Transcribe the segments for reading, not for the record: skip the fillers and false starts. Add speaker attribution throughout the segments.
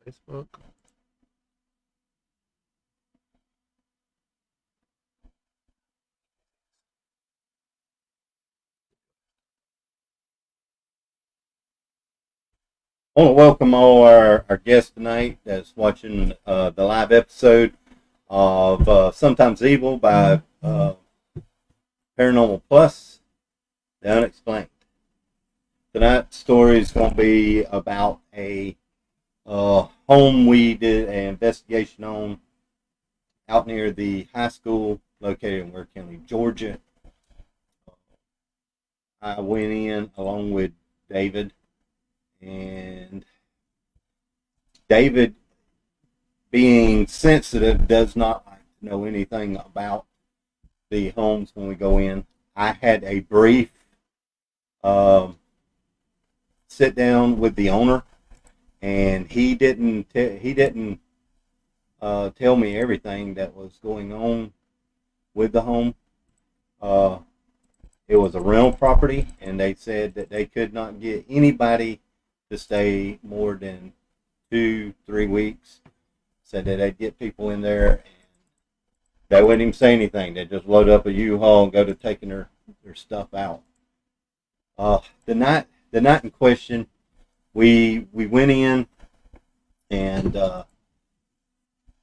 Speaker 1: Facebook.
Speaker 2: I want to welcome all our guests tonight that's watching the live episode of Sometimes Evil by Paranormal Plus, The Unexplained. Tonight's story is going to be about a home we did an investigation on out near the high school located in Ware County, Georgia. I went in along with David, and David, being sensitive, does not like to know anything about the homes when we go in. I had a brief sit down with the owner, and he didn't tell me everything that was going on with the home. It was a rental property, and they said that they could not get anybody to stay more than 2-3 weeks. Said that they'd get people in there, and they wouldn't even say anything. They'd just load up a U-Haul and go to taking their stuff out. The night in question, we went in, and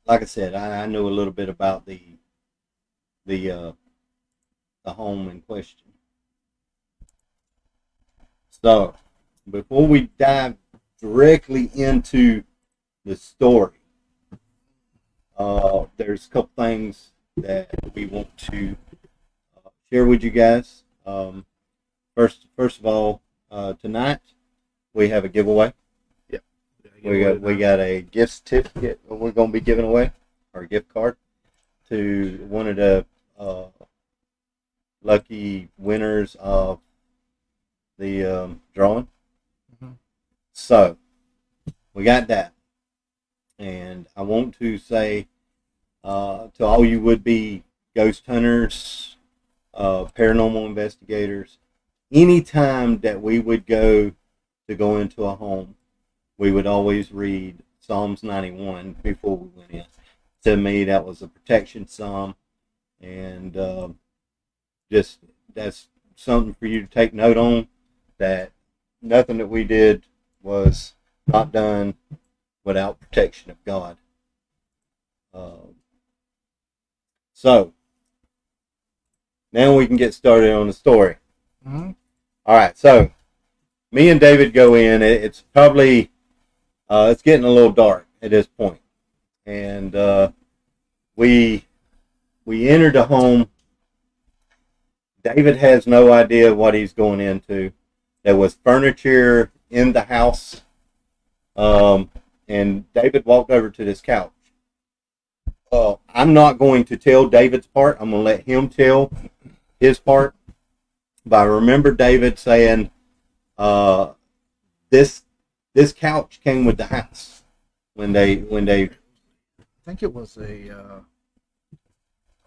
Speaker 2: like I said, I know a little bit about the home in question. So, before we dive directly into the story, there's a couple things that we want to share with you guys. First of all, tonight we have a giveaway.
Speaker 1: Yep.
Speaker 2: We got a gift certificate we're going to be giving away, or a gift card, to one of the lucky winners of the drawing.
Speaker 1: Mm-hmm.
Speaker 2: So we got that, and I want to say to all you would-be ghost hunters, paranormal investigators, anytime that we would go into a home, we would always read Psalms 91 before we went in. To me, that was a protection psalm, and just that's something for you to take note on, that nothing that we did was not done without protection of God. So now we can get started on the story.
Speaker 1: Mm-hmm.
Speaker 2: All right, so me and David go in. It's probably it's getting a little dark at this point, and we entered the home. David has no idea what he's going into. There was furniture in the house, and David walked over to this couch. I'm not going to tell David's part. I'm going to let him tell his part. But I remember David saying, "This couch came with the house when they."
Speaker 1: I think it was a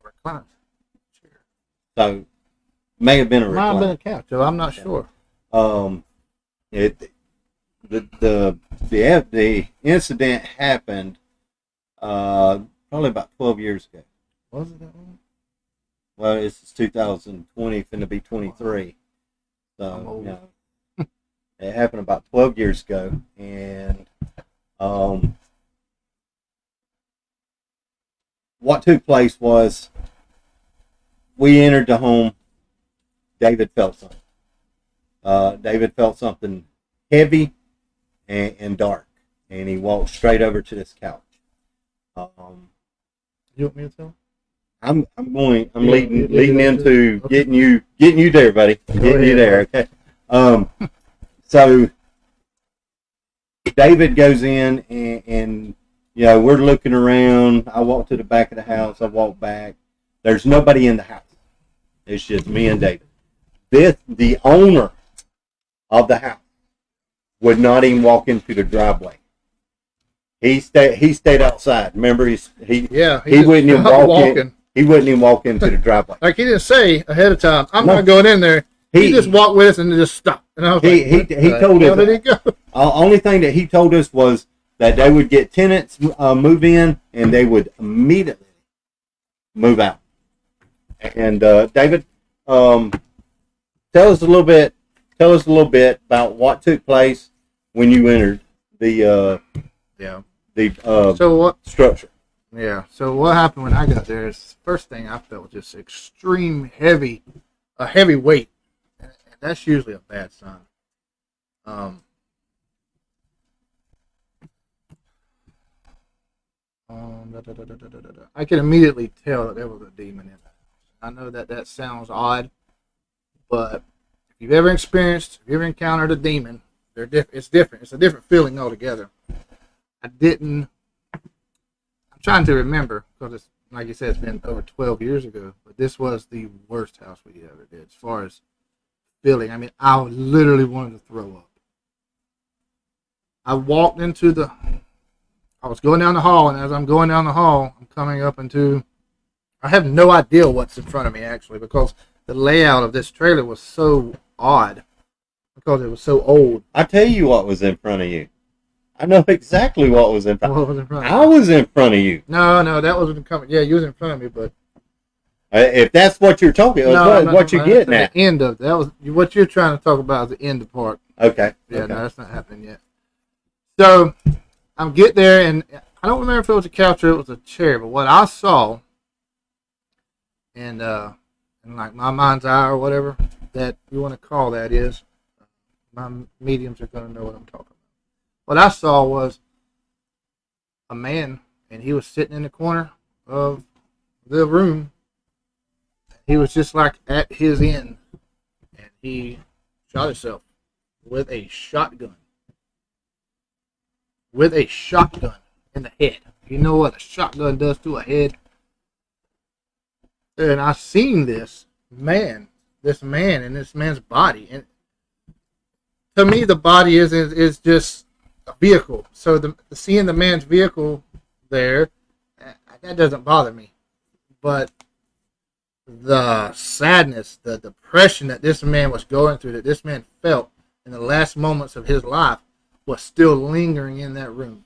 Speaker 1: recliner chair.
Speaker 2: So may have been a recliner.
Speaker 1: Might have been a couch. So I'm not sure.
Speaker 2: The incident happened probably about 12 years ago.
Speaker 1: Was it that one?
Speaker 2: Well, it's 2020, finna be 23. So, you know, it happened about 12 years ago, and what took place was we entered the home. David felt something. David felt something heavy and dark, and he walked straight over to this couch.
Speaker 1: You want me to tell?
Speaker 2: I'm leading into okay. getting you there, buddy. Getting you there, okay. So David goes in, and you know, we're looking around. I walk to the back of the house. I walk back. There's nobody in the house. It's just me and David. The owner of the house would not even walk into the driveway. He stayed outside. Remember, he wouldn't even walk in. He wouldn't even walk into the driveway.
Speaker 1: Like he didn't say ahead of time, I'm not going in there. He just walked with us and just stopped. And I was
Speaker 2: he told us.
Speaker 1: Did he go?
Speaker 2: Only thing that he told us was that they would get tenants move in and they would immediately move out. And David, tell us a little bit about what took place when you entered the
Speaker 1: So what
Speaker 2: structure.
Speaker 1: Yeah. So what happened when I got there is the first thing I felt was just extreme a heavy weight. And that's usually a bad sign. I could immediately tell that there was a demon in there. I know that sounds odd, but if you've ever encountered a demon, it's different. It's a different feeling altogether. I'm trying to remember because it's like you said, it's been over 12 years ago. But this was the worst house we ever did as far as feeling. I mean, I literally wanted to throw up. I was going down the hall, and as I'm going down the hall, I'm coming up into. I have no idea what's in front of me actually because the layout of this trailer was so odd because it was so old.
Speaker 2: I tell you what was in front of you. I know exactly what was in front.
Speaker 1: What was in front of
Speaker 2: I was in front of you.
Speaker 1: No, that wasn't coming. Yeah, you was in front of me, but
Speaker 2: if that's what you're talking about, what you're getting at.
Speaker 1: The end of that was what you're trying to talk about. Is the end part.
Speaker 2: Okay.
Speaker 1: Yeah, no, that's not happening yet. So I'm get there, and I don't remember if it was a couch or it was a chair, but what I saw, and like my mind's eye or whatever that you want to call that is, my mediums are going to know what I'm talking about. What I saw was a man, and he was sitting in the corner of the room. He was just like at his end, and he shot himself with a shotgun. With a shotgun in the head. You know what a shotgun does to a head? And I seen this man in this man's body, and to me, the body is just a vehicle. So seeing the man's vehicle there, that doesn't bother me. But the sadness, the depression that this man was going through, that this man felt in the last moments of his life, was still lingering in that room.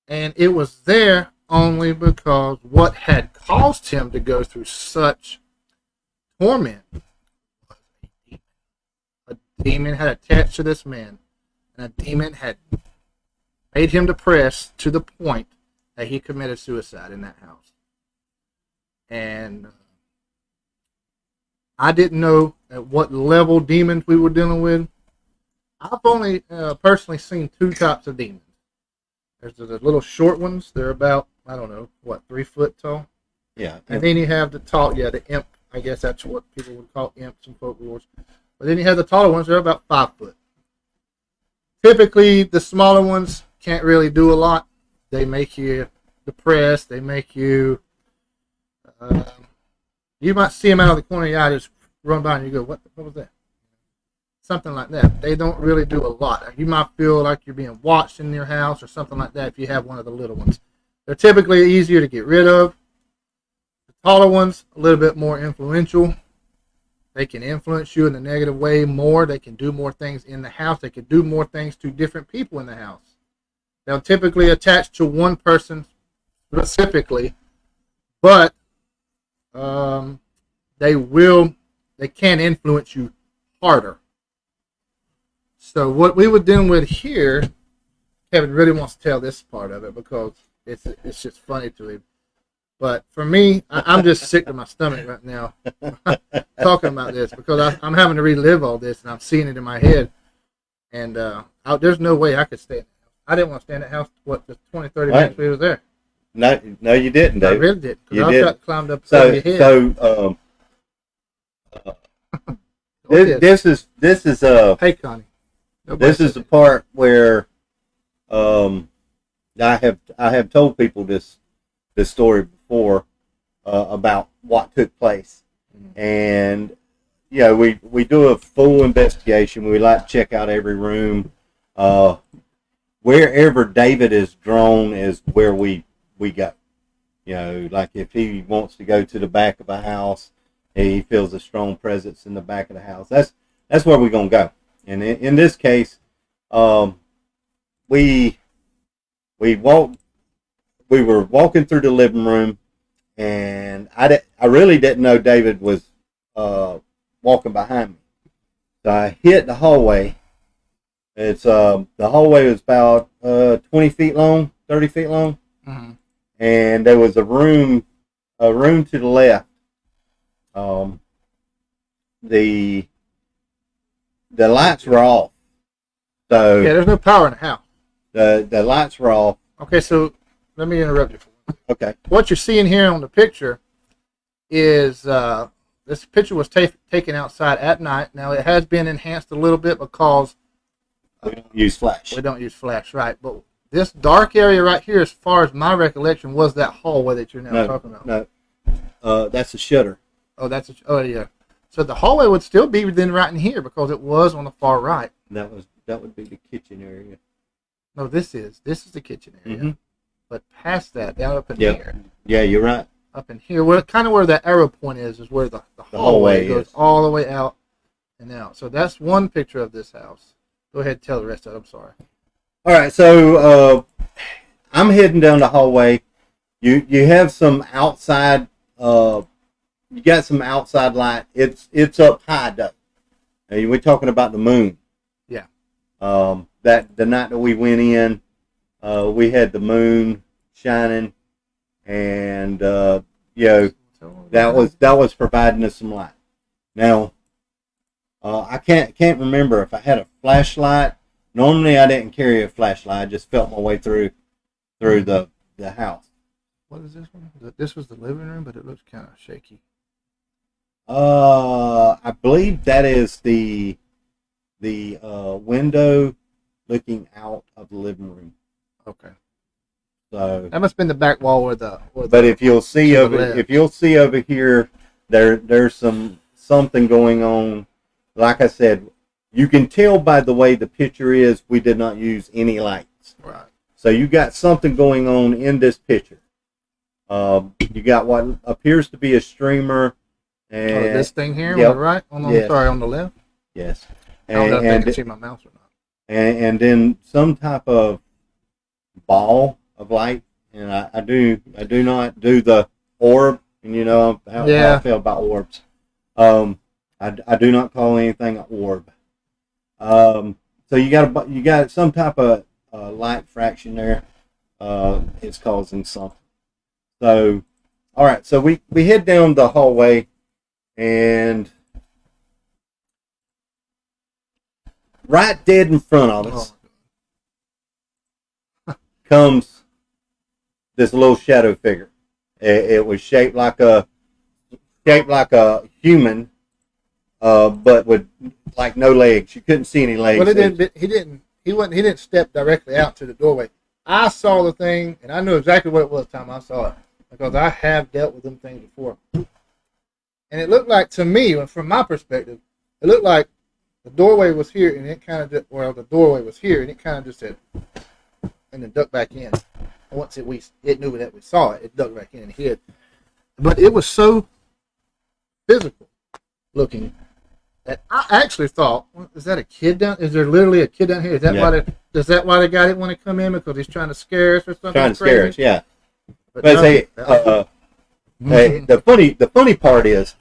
Speaker 1: And it was there only because what had caused him to go through such torment was a demon. A demon had attached to this man, and a demon had made him depressed to the point that he committed suicide in that house. And I didn't know at what level demons we were dealing with. I've only personally seen two types of demons. There's the little short ones. They're about, 3 foot tall.
Speaker 2: Yeah.
Speaker 1: And then you have the tall, the imp. I guess that's what people would call imps and folklores. But then you have the taller ones. They're about 5 foot. Typically, the smaller ones can't really do a lot. They make you depressed. They make you. You might see them out of the corner of your eye, just run by and you go, what was that? Something like that. They don't really do a lot. You might feel like you're being watched in your house or something like that if you have one of the little ones. They're typically easier to get rid of. The taller ones, a little bit more influential. They can influence you in a negative way more. They can do more things in the house. They can do more things to different people in the house. They'll typically attach to one person specifically, but they can influence you harder. So what we were dealing with here, Kevin really wants to tell this part of it because it's just funny to him. But for me, I'm just sick to my stomach right now talking about this because I'm having to relive all this and I'm seeing it in my head. And there's no way I could stay in that house. I didn't want to stay in that house, the 20, 30 minutes we was there.
Speaker 2: No, you didn't, Dave.
Speaker 1: I really did.
Speaker 2: You
Speaker 1: I
Speaker 2: did.
Speaker 1: Climbed up over your head.
Speaker 2: This is
Speaker 1: Hey, Connie.
Speaker 2: This is the part where I have told people this story before about what took place, and we do a full investigation. We like to check out every room. Wherever David is drawn is where we go. Like if he wants to go to the back of a house, He feels a strong presence in the back of the house. That's where we're gonna go. And in this case, we walked. We were walking through the living room, and I really didn't know David was walking behind me. So I hit the hallway. It's the hallway was about 20 feet long, 30 feet long, and there was a room to the left. The lights were off. So
Speaker 1: yeah, there's no power in the house.
Speaker 2: The lights were off.
Speaker 1: Okay, so let me interrupt you.
Speaker 2: Okay.
Speaker 1: What you're seeing here on the picture is this picture was taken outside at night. Now it has been enhanced a little bit because
Speaker 2: We don't use flash.
Speaker 1: we don't use flash, right? But this dark area right here, as far as my recollection, was that hallway that you're now talking about.
Speaker 2: No, that's a shutter.
Speaker 1: Oh, yeah. So the hallway would still be within right in here because it was on the far right.
Speaker 2: That would be the kitchen area.
Speaker 1: No, this is the kitchen area.
Speaker 2: Mm-hmm.
Speaker 1: But past that, down up in
Speaker 2: Yep.
Speaker 1: here.
Speaker 2: Yeah, you're right.
Speaker 1: Up in here, where kind of where that arrow point is where the hallway goes
Speaker 2: is.
Speaker 1: all the way out and out. So that's one picture of this house. Go ahead and tell the rest of it. I'm sorry.
Speaker 2: All right, so I'm heading down the hallway. You have some outside. You got some outside light. It's up high though. We're talking about the moon.
Speaker 1: Yeah.
Speaker 2: That the night that we went in, we had the moon shining, and that was providing us some light. Now, I can't remember if I had a flashlight. Normally, I didn't carry a flashlight. I just felt my way through the house.
Speaker 1: What is this one? This was the living room, but it looks kind of shaky.
Speaker 2: I believe that is the window looking out of the living room.
Speaker 1: Okay.
Speaker 2: So
Speaker 1: that must have been the back wall where the.
Speaker 2: But if you'll see over here, there's something going on. Like I said, you can tell by the way the picture is. We did not use any lights.
Speaker 1: Right.
Speaker 2: So you got something going on in this picture. You got what appears to be a streamer. And
Speaker 1: this thing here
Speaker 2: yep.
Speaker 1: on the right?
Speaker 2: Yes.
Speaker 1: Sorry, on the left?
Speaker 2: Yes.
Speaker 1: I don't know if they can see my mouse or not.
Speaker 2: And then some type of ball of light. And I do not do the orb. And you know how I feel about orbs. I do not call anything an orb. So you got some type of light fraction there. It's causing something. So, all right. So we head down the hallway, and right dead in front of us comes this little shadow figure. It was shaped like a human, but with like no legs. You couldn't see any legs.
Speaker 1: Well, he didn't step directly out to the doorway. I saw the thing, and I knew exactly what it was the time I saw it because I have dealt with them things before. And it looked like, to me, from my perspective, it looked like the doorway was here, and it kind of the doorway was here, and it kind of just said, and then ducked back in. And once it knew that we saw it, it ducked back in and hid. But it was so physical looking that I actually thought, is that a kid down? Is there literally a kid down here? Is that why they got it when they come in, because he's trying to scare us or something?
Speaker 2: Trying to scare us, yeah.
Speaker 1: But
Speaker 2: the funny part is,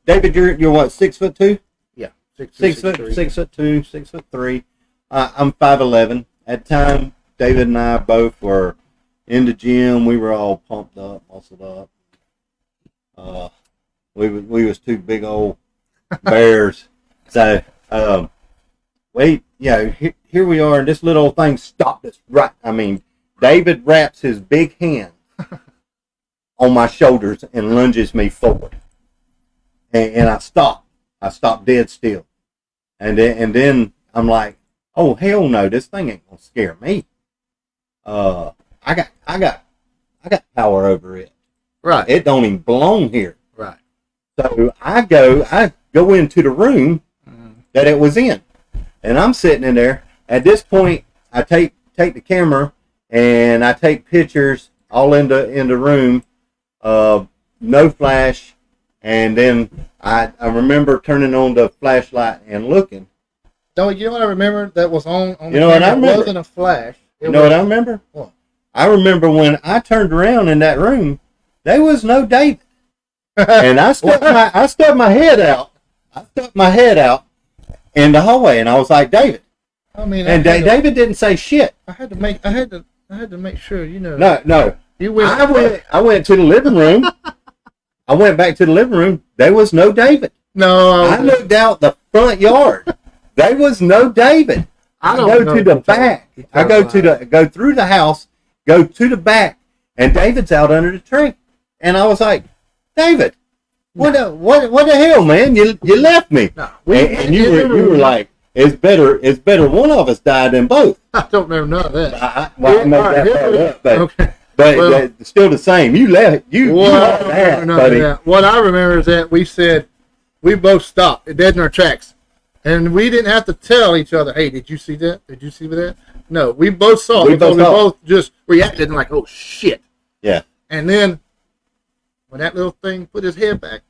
Speaker 2: David, you're what, 6'2"?
Speaker 1: Yeah,
Speaker 2: 6'2", 6'3". I'm 5'11". At the time, David and I both were in the gym. We were all pumped up, muscled up. We was two big old bears. So here we are, and this little old thing stopped us right. I mean, David wraps his big hand on my shoulders and lunges me forward, and I stopped dead still, and then I'm like, oh hell no, this thing ain't gonna scare me. I got power over it.
Speaker 1: Right.
Speaker 2: It don't even belong here.
Speaker 1: Right.
Speaker 2: So I go into the room that it was in, and I'm sitting in there. At this point, I take the camera and I take pictures all in the room. No flash, and then I remember turning on the flashlight and looking.
Speaker 1: Don't you know what I remember that was on the
Speaker 2: You know what I
Speaker 1: camera? It
Speaker 2: remember?
Speaker 1: wasn't a flash.
Speaker 2: You know what I remember?
Speaker 1: What?
Speaker 2: I remember when I turned around in that room, there was no David. And I stuck my head out. I stuck my head out in the hallway, and I was like, David.
Speaker 1: I mean,
Speaker 2: And David didn't say shit.
Speaker 1: I had to make sure, you know.
Speaker 2: No.
Speaker 1: You went.
Speaker 2: I went to the living room. I went back to the living room. There was no David.
Speaker 1: No.
Speaker 2: I looked out the front yard. There was no David. I go to the back. I go through the house, go to the back, and David's out under the tree. And I was like, David, what the hell, man? You left me.
Speaker 1: No.
Speaker 2: And you were like, it's better one of us died than both.
Speaker 1: I don't remember none of that.
Speaker 2: I made that part up, but
Speaker 1: okay.
Speaker 2: But it's still the same. You left. You left that, buddy.
Speaker 1: What I remember is that we both stopped dead in our tracks, and we didn't have to tell each other, "Hey, did you see that? Did you see that?" No, we both saw it because we both just reacted and like, "Oh shit!"
Speaker 2: Yeah.
Speaker 1: And then when that little thing put his head back,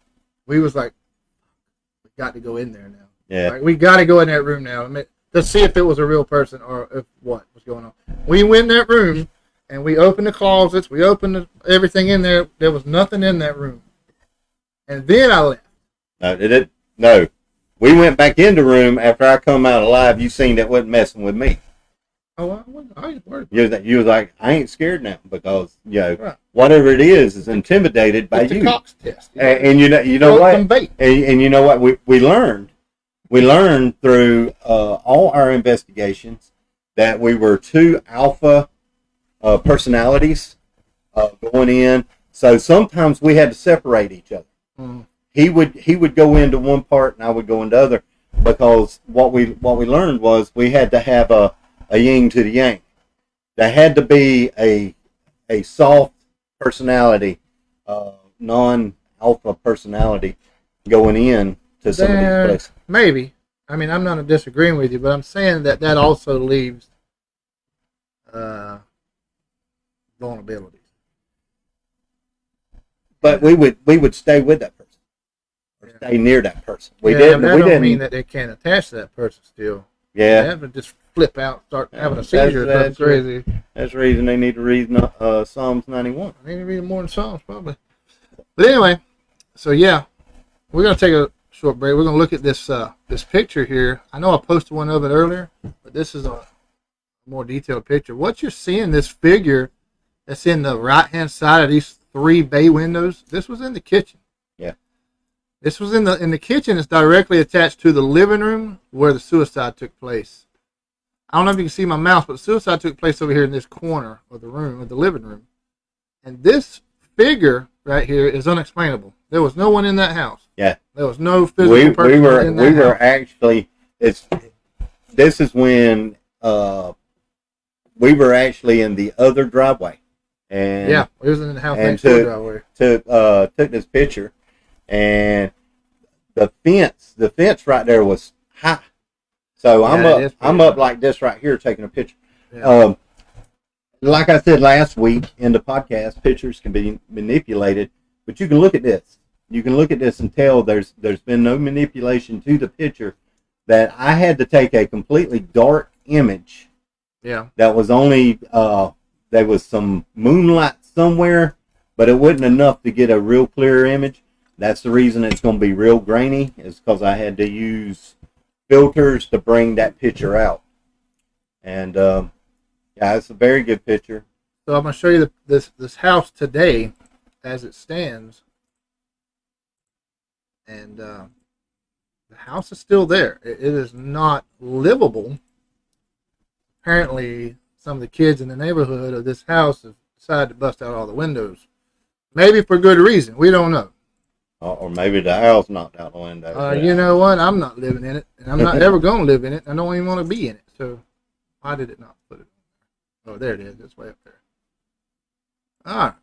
Speaker 1: we was like, "We got to go in there now."
Speaker 2: Yeah.
Speaker 1: Like, we got to go in that room now to see if it was a real person or if what was going on. We went in that room. And we opened the closets. We opened everything in there. There was nothing in that room. And then I left.
Speaker 2: No. We went back in the room after I come out alive. You seen that wasn't messing with me.
Speaker 1: Oh, I ain't worried.
Speaker 2: You was like, I ain't scared now because whatever it is intimidated by
Speaker 1: it's
Speaker 2: you.
Speaker 1: The Cox test.
Speaker 2: And you know what? And you know what? We learned through all our investigations that we were two alpha personalities going in, so sometimes we had to separate each other.
Speaker 1: Mm.
Speaker 2: He would go into one part and I would go into the other, because what we learned was we had to have a yin to the yang. There had to be a soft personality, non-alpha personality going in to some of these places.
Speaker 1: Maybe. I mean, I'm not disagreeing with you, but I'm saying that also leaves vulnerabilities. But
Speaker 2: we would stay with that person, or stay near that person. We
Speaker 1: didn't mean that they can't attach to that person still.
Speaker 2: Yeah.
Speaker 1: They have to just flip out, start having a seizure. That's crazy.
Speaker 2: That's the reason they need to read Psalms 91.
Speaker 1: They need to read more than Psalms, probably. But anyway, so yeah, we're gonna take a short break. We're gonna look at this picture here. I know I posted one of it earlier, but this is a more detailed picture. What you're seeing, this figure that's in the right-hand side of these 3 bay windows, this was in the kitchen.
Speaker 2: Yeah.
Speaker 1: This was in the kitchen. It's directly attached to the living room where the suicide took place. I don't know if you can see my mouse, but the suicide took place over here in this corner of the room, of the living room. And this figure right here is unexplainable. There was no one in that house.
Speaker 2: Yeah.
Speaker 1: There was no physical person in that house.
Speaker 2: We were actually, this is when we were actually in the other driveway. And
Speaker 1: yeah, it was in the house next door driveway.
Speaker 2: Took this picture, and the fence right there was high. So I'm up like this right here taking a picture. Yeah. Like I said last week in the podcast, pictures can be manipulated, but you can look at this. You can look at this and tell there's been no manipulation to the picture. That I had to take a completely dark image.
Speaker 1: Yeah. That
Speaker 2: was only there was some moonlight somewhere, but it wasn't enough to get a real clear image. That's the reason it's going to be real grainy, is because I had to use filters to bring that picture out. And yeah, it's a very good picture.
Speaker 1: So I'm going to show you this house today as it stands. And the house is still there. It is not livable. Apparently, some of the kids in the neighborhood of this house have decided to bust out all the windows. Maybe for good reason. We don't know.
Speaker 2: Or maybe the house knocked out the window.
Speaker 1: You know what? I'm not living in it. And I'm not ever going to live in it. I don't even want to be in it. So, why did it not put it on there? Oh, there it is. It's way up there. All right.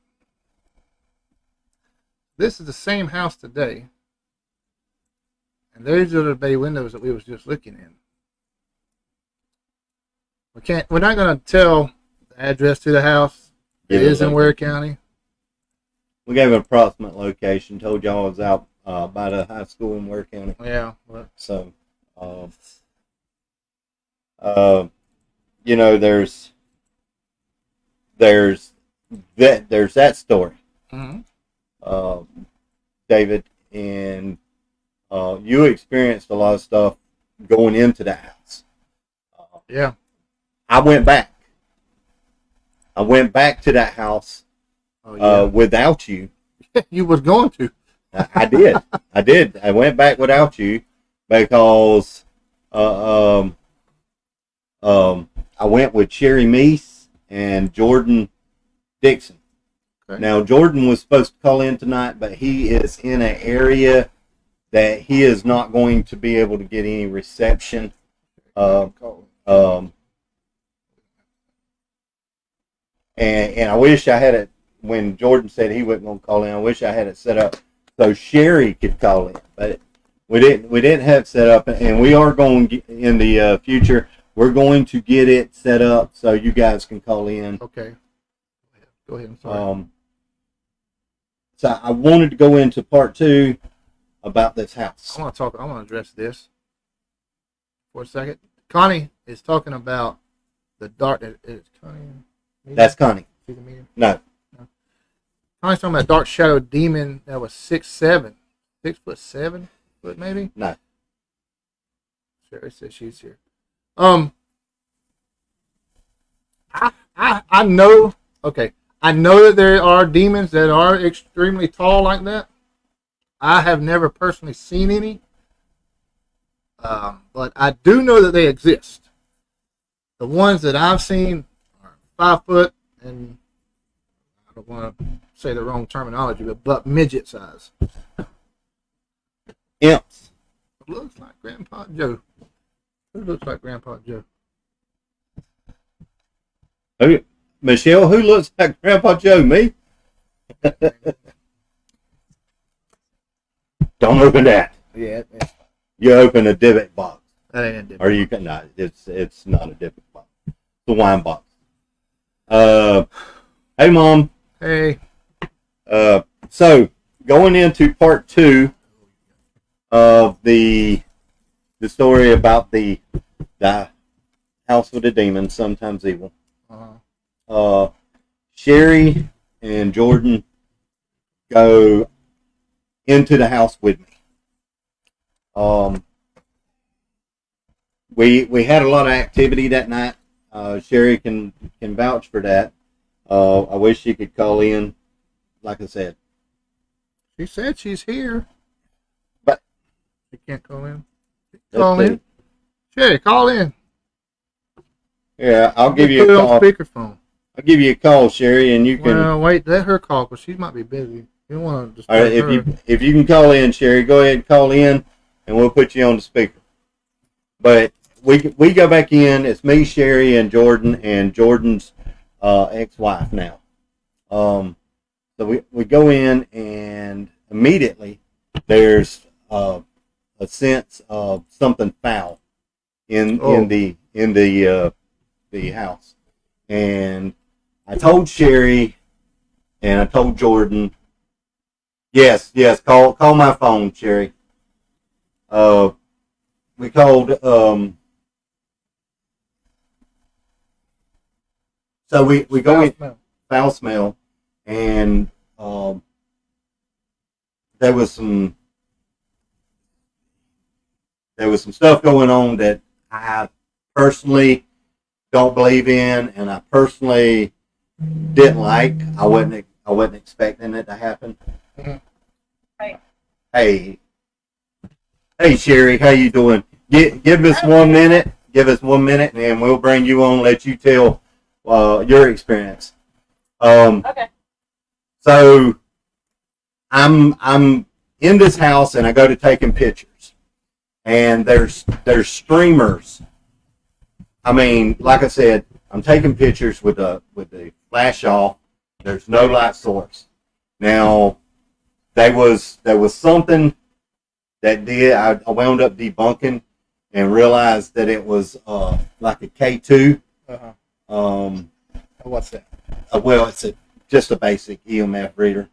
Speaker 1: This is the same house today. And those are the bay windows that we was just looking in. We're not going to tell the address to the house. It is in Ware County.
Speaker 2: We gave an approximate location. Told y'all it was out by the high school in Ware County.
Speaker 1: Yeah. But,
Speaker 2: So, uh, you know, there's that story,
Speaker 1: mm-hmm.
Speaker 2: uh, David, and you experienced a lot of stuff going into the house.
Speaker 1: Yeah.
Speaker 2: I went back. I went back to that house without you.
Speaker 1: You was going to.
Speaker 2: I did. I did. I went back without you because I went with Sherry Meese and Jordan Dixon.
Speaker 1: Okay.
Speaker 2: Now, Jordan was supposed to call in tonight, but he is in an area that he is not going to be able to get any reception. And I wish I had it when Jordan said he wasn't going to call in. I wish I had it set up so Sherry could call in, but we didn't. We didn't have it set up, and we are going in the future. We're going to get it set up so you guys can call in.
Speaker 1: Okay. Go ahead. I'm sorry.
Speaker 2: So I wanted to go into part 2 about this house.
Speaker 1: I want to address this for a second. Connie is talking about the dark. Is Connie?
Speaker 2: That's Connie. No.
Speaker 1: Connie's talking about a dark shadow demon that was 6'7", 6'7" maybe.
Speaker 2: No.
Speaker 1: Sherry says she's here. I know. Okay, I know that there are demons that are extremely tall like that. I have never personally seen any, but I do know that they exist. The ones that I've seen are 5 foot, and I don't want to say the wrong terminology, but midget size.
Speaker 2: Imps.
Speaker 1: Looks like Grandpa Joe. Who looks like Grandpa Joe?
Speaker 2: Who? Michelle, who looks like Grandpa Joe? Me? Don't open that.
Speaker 1: Yeah.
Speaker 2: You open a Dybbuk box.
Speaker 1: That ain't a Dybbuk.
Speaker 2: Or you can not. It's not a Dybbuk box. It's a wine box. Hey, Mom.
Speaker 1: Hey.
Speaker 2: So going into part 2 of the story about the house with the demon, sometimes evil. Sherry and Jordan go into the house with me. We had a lot of activity that night. Sherry can vouch for that. I wish she could call in. Like I said,
Speaker 1: she said she's here,
Speaker 2: but
Speaker 1: she can't call in. Call in, Sherry. Call in.
Speaker 2: Yeah, I'll give you a call.
Speaker 1: On speakerphone.
Speaker 2: I'll give you a call, Sherry, and you can.
Speaker 1: Well, wait, let her call because she might be busy. You don't want to disturb
Speaker 2: all right,
Speaker 1: her.
Speaker 2: if you can call in, Sherry, go ahead and call in, and we'll put you on the speaker. But we go back in. It's me, Sherry, and Jordan, and Jordan's ex-wife now. So we go in, and immediately there's a sense of something foul in the house, and I told Sherry and I told Jordan, yes, call my phone, Sherry. We called. So we go in, foul smell, and there was some stuff going on that I personally don't believe in, and I personally didn't like. I wasn't expecting it to happen.
Speaker 1: Mm-hmm.
Speaker 3: Right.
Speaker 2: Hey, Sherry, how you doing? Give us 1 minute. Give us 1 minute, and we'll bring you on. Let you tell your experience.
Speaker 3: Okay.
Speaker 2: So I'm in this house, and I go to taking pictures, and there's streamers. I mean, like I said, I'm taking pictures with the flash off. There's no light source. Now, there was something that I wound up debunking and realized that it was like a K2.
Speaker 1: What's that?
Speaker 2: Well, it's just a basic EMF reader.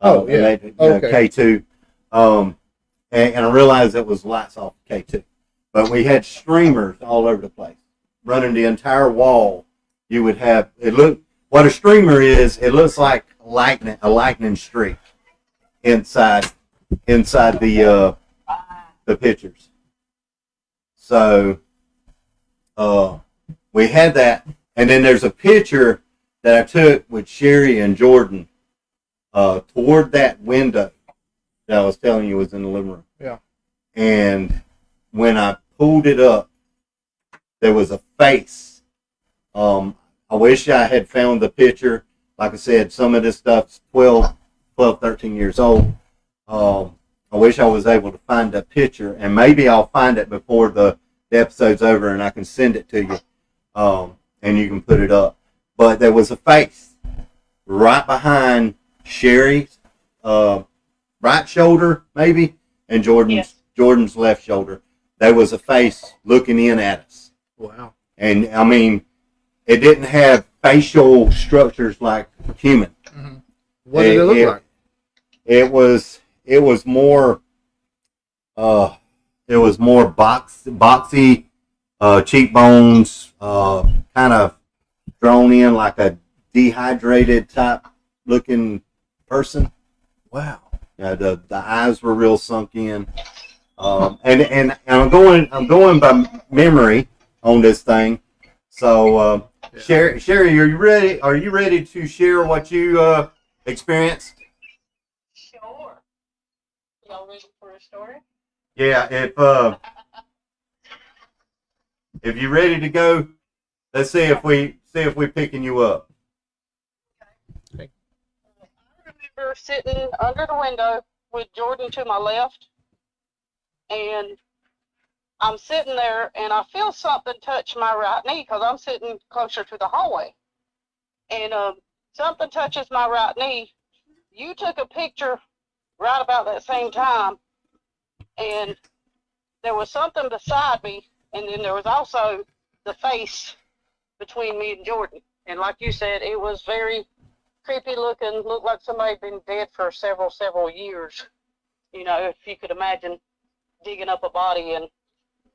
Speaker 1: Oh, yeah.
Speaker 2: Okay. K2. And I realized it was lights off K2. But we had streamers all over the place, running the entire wall. You would have what a streamer is. It looks like a lightning streak inside the pictures. So we had that, and then there's a picture that I took with Sherry and Jordan toward that window that I was telling you was in the living room.
Speaker 1: Yeah.
Speaker 2: And when I pulled it up, there was a face. I wish I had found the picture. Like I said, some of this stuff's 12, 13 years old. I wish I was able to find that picture, and maybe I'll find it before the episode's over, and I can send it to you, and you can put it up. But there was a face right behind Sherry's right shoulder, maybe, and Jordan's left shoulder. There was a face looking in at us.
Speaker 1: Wow.
Speaker 2: And I mean, it didn't have facial structures like human.
Speaker 1: Mm-hmm. What did it look like?
Speaker 2: It was more boxy, cheekbones, kind of drawn in like a dehydrated type looking person.
Speaker 1: Wow.
Speaker 2: Yeah, the eyes were real sunk in. And I'm going by memory on this thing. So Sherry, are you ready to share what you experienced?
Speaker 3: Sure. Y'all ready for a story?
Speaker 2: Yeah, if you're ready to go, let's see if we picking you up.
Speaker 3: I remember sitting under the window with Jordan to my left, and I'm sitting there, and I feel something touch my right knee because I'm sitting closer to the hallway, and something touches my right knee. You took a picture right about that same time, and there was something beside me, and then there was also the face between me and Jordan. And like you said, it was very creepy looking, looked like somebody had been dead for several years. You know, if you could imagine digging up a body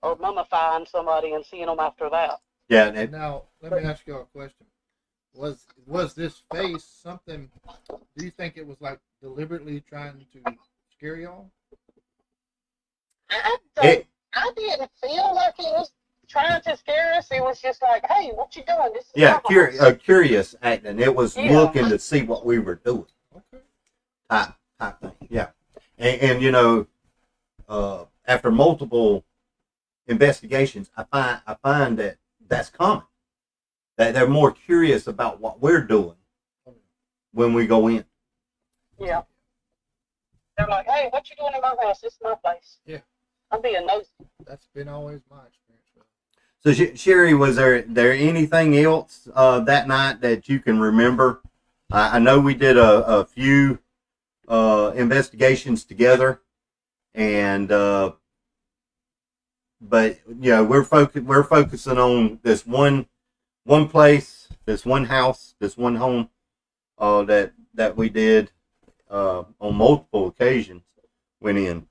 Speaker 3: or mummifying somebody and seeing them after that.
Speaker 2: Yeah.
Speaker 1: Now, let me ask y'all a question. Was this face something, do you think it was like deliberately trying to scare y'all?
Speaker 3: I didn't feel like it was trying to scare us. It was just like, hey, what you doing? This is
Speaker 2: Curious acting. It was looking to see what we were doing.
Speaker 1: Okay.
Speaker 2: Type thing. Yeah. And you know, after multiple investigations, I find that that's common. That they're more curious about what we're doing when we go in.
Speaker 3: Yeah. They're like, hey, what you doing in my house? This is my place.
Speaker 1: Yeah.
Speaker 3: I'm being nosy.
Speaker 1: That's been always my experience with
Speaker 2: So,
Speaker 1: it.
Speaker 2: Sherry, was there anything else that night that you can remember? I know we did a few investigations together, and but you know we're focusing on this one place, this one house, this one home that we did on multiple occasions went in.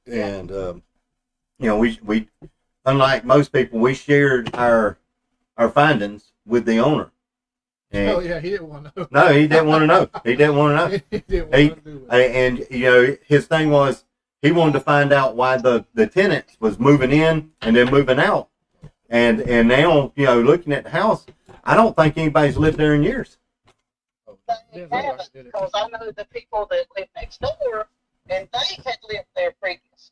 Speaker 2: And you know, we unlike most people, we shared our findings with the owner. And,
Speaker 1: he didn't want to know.
Speaker 2: No, he didn't want to know. He didn't want to know.
Speaker 1: He didn't want to do it.
Speaker 2: And you know, his thing was he wanted to find out why the tenants was moving in and then moving out. And now, you know, looking at the house, I don't think anybody's lived there in years.
Speaker 3: They haven't, because I know the people that live next door, and they had lived there previous.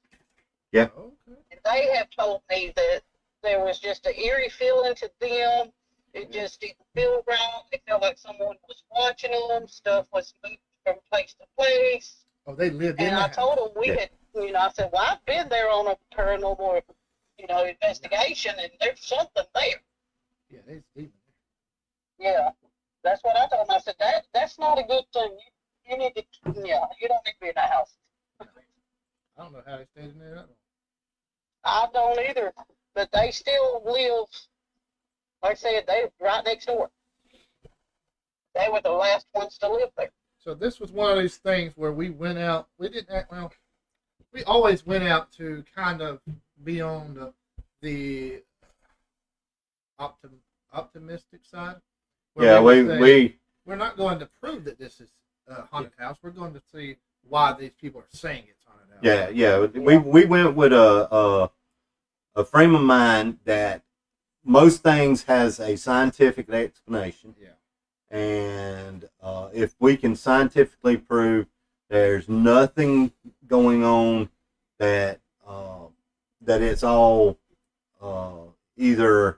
Speaker 2: Yeah.
Speaker 1: Okay.
Speaker 3: And they have told me that there was just an eerie feeling to them. It just didn't feel right. It felt like someone was watching them. Stuff was moving from place to place.
Speaker 1: Oh, they lived in
Speaker 3: And
Speaker 1: the
Speaker 3: I
Speaker 1: house.
Speaker 3: told them we had, you know, I said, well, I've been there on a paranormal, you know, investigation, and there's something there.
Speaker 1: Yeah, they lived
Speaker 3: Yeah. That's what I told them. I said, that's not a good thing. You need to, you don't need to be in that house.
Speaker 1: I don't know how they stayed in there that long.
Speaker 3: I don't either, but they still live, like I said, they right next door. They were the last ones to live there.
Speaker 1: So this was one of these things where we went out. We didn't act well. we always went out to kind of be on the optimistic side.
Speaker 2: Yeah,
Speaker 1: we would say,
Speaker 2: we
Speaker 1: we're not going to prove that this is a haunted house. We're going to see why these people are saying it's haunted house.
Speaker 2: yeah. We went with a frame of mind that most things has a scientific explanation.
Speaker 1: Yeah.
Speaker 2: And if we can scientifically prove there's nothing going on, that that it's all either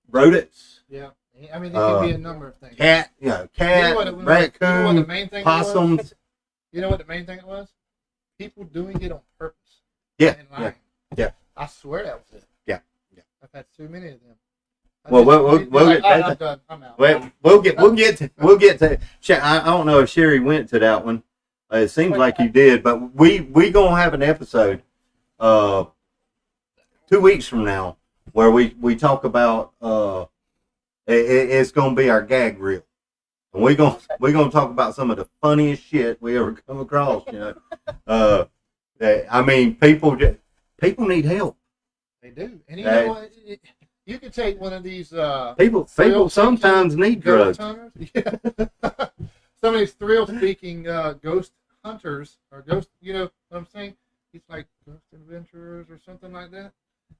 Speaker 2: rodents.
Speaker 1: Yeah. I mean, it can be a number of things.
Speaker 2: Cat, raccoon,
Speaker 1: the main thing
Speaker 2: possums.
Speaker 1: You know what the main thing it was? People doing it on purpose.
Speaker 2: Yeah,
Speaker 1: And lying.
Speaker 2: yeah.
Speaker 1: I swear that was it.
Speaker 2: Yeah.
Speaker 1: I've had too many of them.
Speaker 2: I'm
Speaker 1: done. I'm out.
Speaker 2: We'll get to. I don't know if Sherry went to that one. It seems like you did, but we gonna have an episode 2 weeks from now where we talk about it's gonna be our gag reel, and we're gonna talk about some of the funniest shit we ever come across. I mean, people need help.
Speaker 1: They do, and you know what? You could take one of these.
Speaker 2: People sometimes need drugs.
Speaker 1: Yeah. Some of these thrill-seeking ghost hunters or ghost. You know what I'm saying? It's like ghost adventurers or something like that.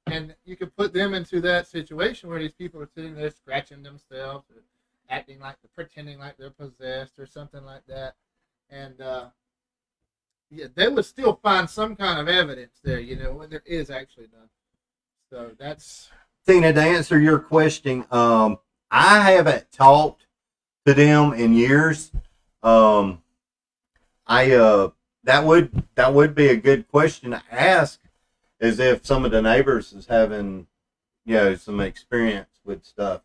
Speaker 1: And you could put them into that situation where these people are sitting there scratching themselves, or acting like pretending like they're possessed or something like that, and yeah, they would still find some kind of evidence there, when there is actually none. So that's.
Speaker 2: Tina, to answer your question, I haven't talked to them in years. That would be a good question to ask, is if some of the neighbors is having, some experience with stuff,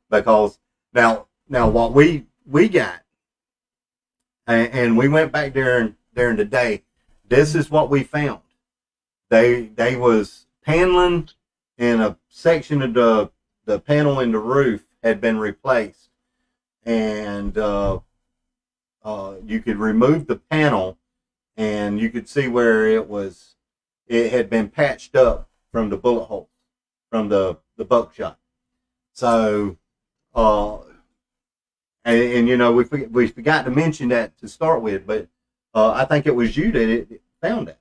Speaker 2: because now what we got, and we went back during the day. This is what we found. They was paneling. And a section of the panel in the roof had been replaced, and you could remove the panel, and you could see where it had been patched up from the bullet holes, from the buckshot. So, we forgot to mention that to start with, but I think it was you that found that.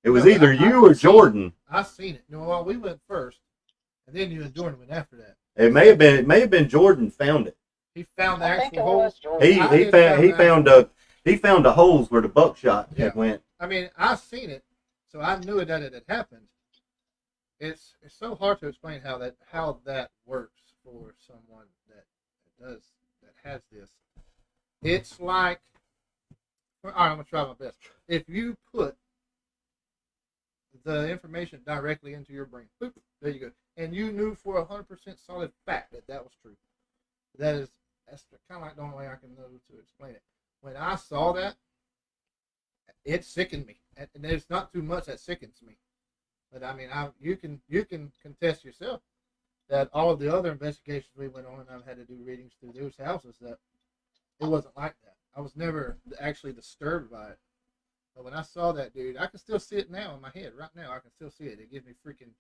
Speaker 2: It was either you or Jordan.
Speaker 1: I seen it. Well, we went first, and then you and Jordan went after that.
Speaker 2: It may have been Jordan found it.
Speaker 1: He found the actual holes.
Speaker 2: He found the holes where the buckshot had went.
Speaker 1: I mean, I seen it, so I knew that it had happened. It's so hard to explain how that works for someone that has this. It's like, all right, I'm gonna try my best. If you put the information directly into your brain, boop, there you go, and you knew for 100% solid fact that was true. That's kind of like the only way I can know to explain it. When I saw that, it sickened me, and there's not too much that sickens me. But I mean, you can contest yourself that all of the other investigations we went on, and I've had to do readings through those houses, that it wasn't like that. I was never actually disturbed by it. But when I saw that dude, I can still see it now in my head. Right now, I can still see it. It gives me freaking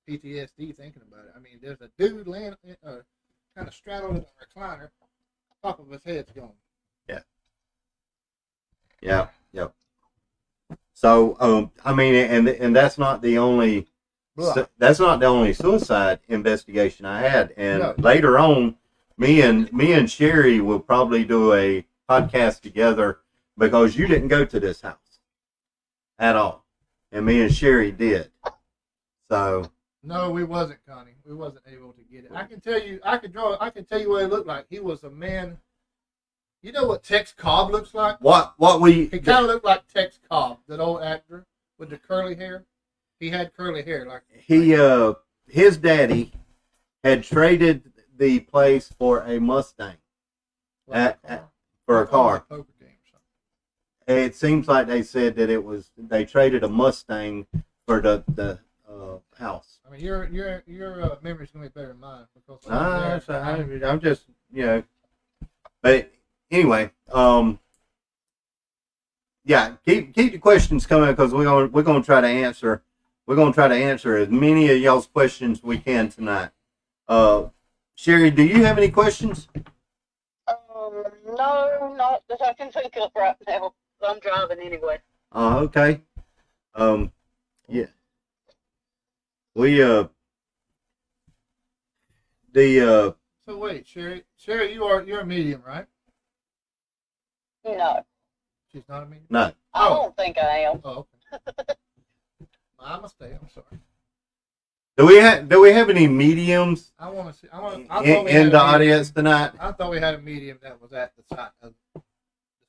Speaker 1: PTSD thinking about it. I mean, there's a dude laying kind of straddled in a recliner. Top of his head's gone.
Speaker 2: Yeah. So, I mean, and that's not the only suicide investigation I had. And later on, me and Sherry will probably do a podcast together, because you didn't go to this house at all, and me and Sherry did. So
Speaker 1: no, we wasn't, Connie. We wasn't able to get it. I can tell you what he looked like. He was a man. You know what Tex Cobb looks like? He kind of looked like Tex Cobb, that old actor with the curly hair. He had curly hair,
Speaker 2: his daddy had traded the place for a Mustang, for a car. It seems like they said that they traded a Mustang for the house.
Speaker 1: I mean, your memory's gonna be better than mine, because
Speaker 2: I'm just but anyway, yeah, keep the questions coming because we're gonna try to answer. We're gonna try to answer as many of y'all's questions we can tonight. Sherry, do you have any questions?
Speaker 3: No, not that I can think of right now. I'm driving anyway.
Speaker 2: Okay. Yeah. We the
Speaker 1: So wait, Sherry, you're a medium, right?
Speaker 3: No,
Speaker 1: She's not a medium.
Speaker 2: no.
Speaker 3: I don't think I am.
Speaker 1: Oh, okay. My mistake. I'm sorry.
Speaker 2: Do we have any mediums
Speaker 1: I want to see. I
Speaker 2: in
Speaker 1: thought we had
Speaker 2: the
Speaker 1: a medium.
Speaker 2: audience tonight?
Speaker 1: I thought we had a medium that was at the side, the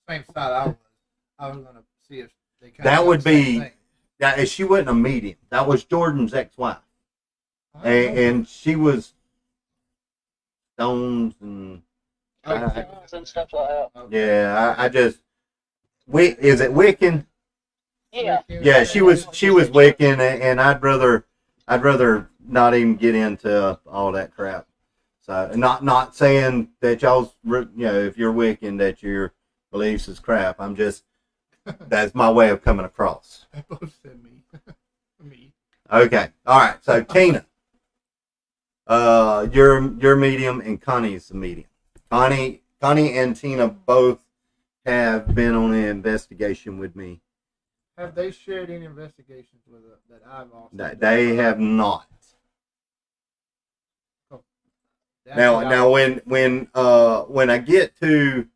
Speaker 1: same side I was. I was going to see if they kind
Speaker 2: That
Speaker 1: of
Speaker 2: would
Speaker 1: the same
Speaker 2: be.
Speaker 1: thing.
Speaker 2: Yeah, she wasn't a medium. That was Jordan's ex-wife, and she was stones and
Speaker 3: Songs and stuff like that.
Speaker 2: yeah. I just is it Wiccan?
Speaker 3: Yeah.
Speaker 2: Yeah, she was Wiccan, and I'd rather not even get into all that crap. So not saying that y'all's if you're Wiccan that your beliefs is crap. I'm just that's my way of coming across.
Speaker 1: They both said me. Me.
Speaker 2: Okay, all right. So Tina, you're medium, and Connie's the medium. Connie and Tina both have been on an investigation with me.
Speaker 1: Have they shared any investigations with that I've also?
Speaker 2: They have not.
Speaker 1: Oh,
Speaker 2: Now when I get to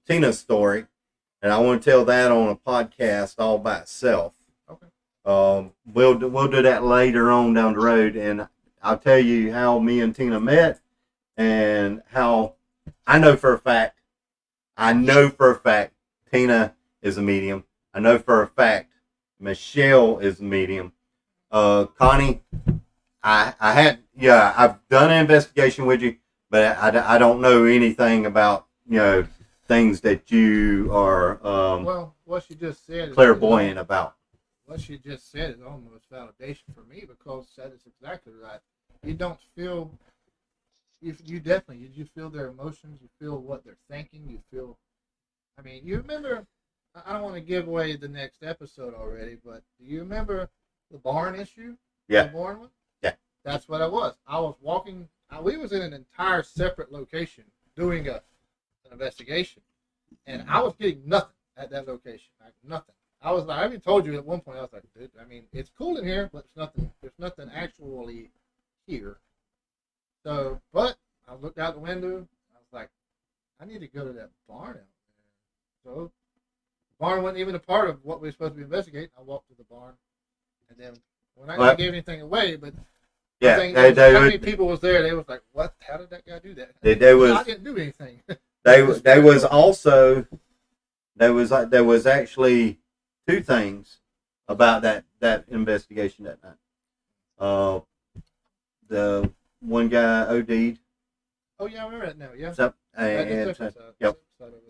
Speaker 2: Tina's story, and I want to tell that on a podcast all by itself.
Speaker 1: Okay.
Speaker 2: We'll do that later on down the road, and I'll tell you how me and Tina met, and how I know for a fact Tina is a medium. I know for a fact Michelle is a medium. Connie, I've done an investigation with you, but I don't know anything about things that you are
Speaker 1: well, what she just said
Speaker 2: clairvoyant about.
Speaker 1: What she just said is almost validation for me, because that is exactly right. You don't feel you definitely you feel their emotions, you feel what they're thinking, you feel. I mean, you remember. I don't want to give away the next episode already, but do you remember the barn issue?
Speaker 2: Yeah.
Speaker 1: The barn one?
Speaker 2: Yeah.
Speaker 1: That's what I was. I was walking. We was in an entire separate location doing an investigation, and I was getting nothing at that location. Like nothing. I was like, I even told you at one point. I was like, dude, I mean, it's cool in here, but there's nothing actually here. So, but I looked out the window. I was like, I need to go to that barn out there. So. Barn wasn't even a part of what we were supposed to be investigating. I walked to the barn, and then when I gave anything away, but
Speaker 2: yeah,
Speaker 1: how many people was there? They was like, "What? How did that guy do that?" I didn't do anything.
Speaker 2: There was actually two things about that investigation that night. The one guy OD'd.
Speaker 1: Oh yeah, I remember that now. Yeah.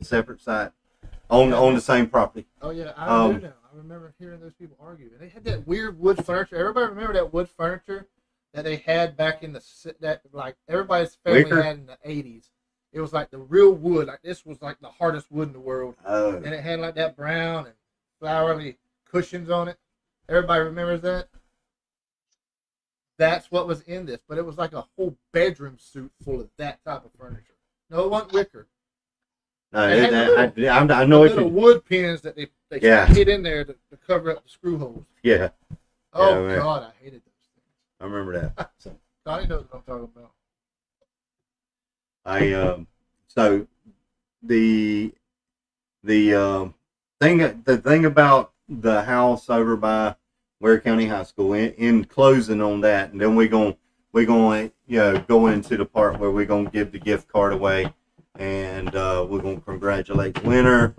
Speaker 2: Separate site. On the same property.
Speaker 1: Oh yeah, I do now. I remember hearing those people argue, and they had that weird wood furniture. Everybody remember that wood furniture that they had back in that like everybody's family had in the 80s. It was like the real wood. Like this was like the hardest wood in the world, and it had like that brown and flowery cushions on it. Everybody remembers that. That's what was in this, but it was like a whole bedroom suite full of that type of furniture. No, it wasn't wicker.
Speaker 2: I know it's
Speaker 1: little wood pins that they hit in there to cover up the screw holes.
Speaker 2: Yeah.
Speaker 1: Oh God, I hated those things.
Speaker 2: I remember that.
Speaker 1: Donnie knows what I'm talking about.
Speaker 2: So the thing about the house over by Ware County High School, in closing on that, and then we're going go into the part where we're gonna give the gift card away. And we're going to congratulate the winner.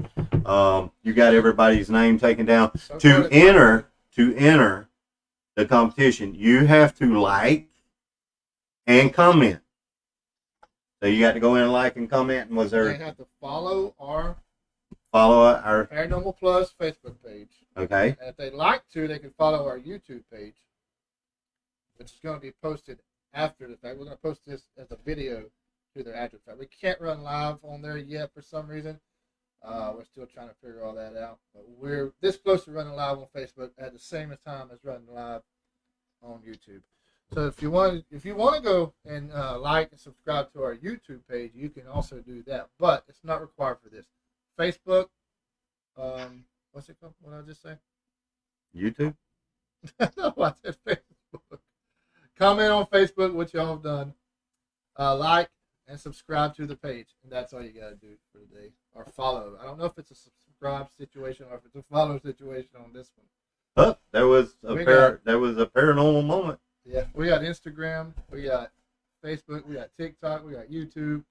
Speaker 2: You got everybody's name taken down. To enter the competition, you have to like and comment. So you got to go in and like and comment. And
Speaker 1: they have to follow our
Speaker 2: Paranormal
Speaker 1: Plus Facebook page.
Speaker 2: Okay.
Speaker 1: And if they'd like to, they can follow our YouTube page, which is going to be posted after the fact. We're going to post this as a video to their address. We can't run live on there yet for some reason, We're still trying to figure all that out. But we're this close to running live on Facebook at the same time as running live on YouTube. So if you want to go and like and subscribe to our YouTube page, you can also do that. But it's not required for this. Facebook, what's it called? What did I just say?
Speaker 2: YouTube?
Speaker 1: No, I said Facebook. Comment on Facebook what y'all have done. Like and subscribe to the page, and that's all you gotta do for today. Or follow. I don't know if it's a subscribe situation or if it's a follow situation on this one.
Speaker 2: Oh, there was a paranormal moment.
Speaker 1: Yeah, we got Instagram, we got Facebook, we got TikTok, we got YouTube.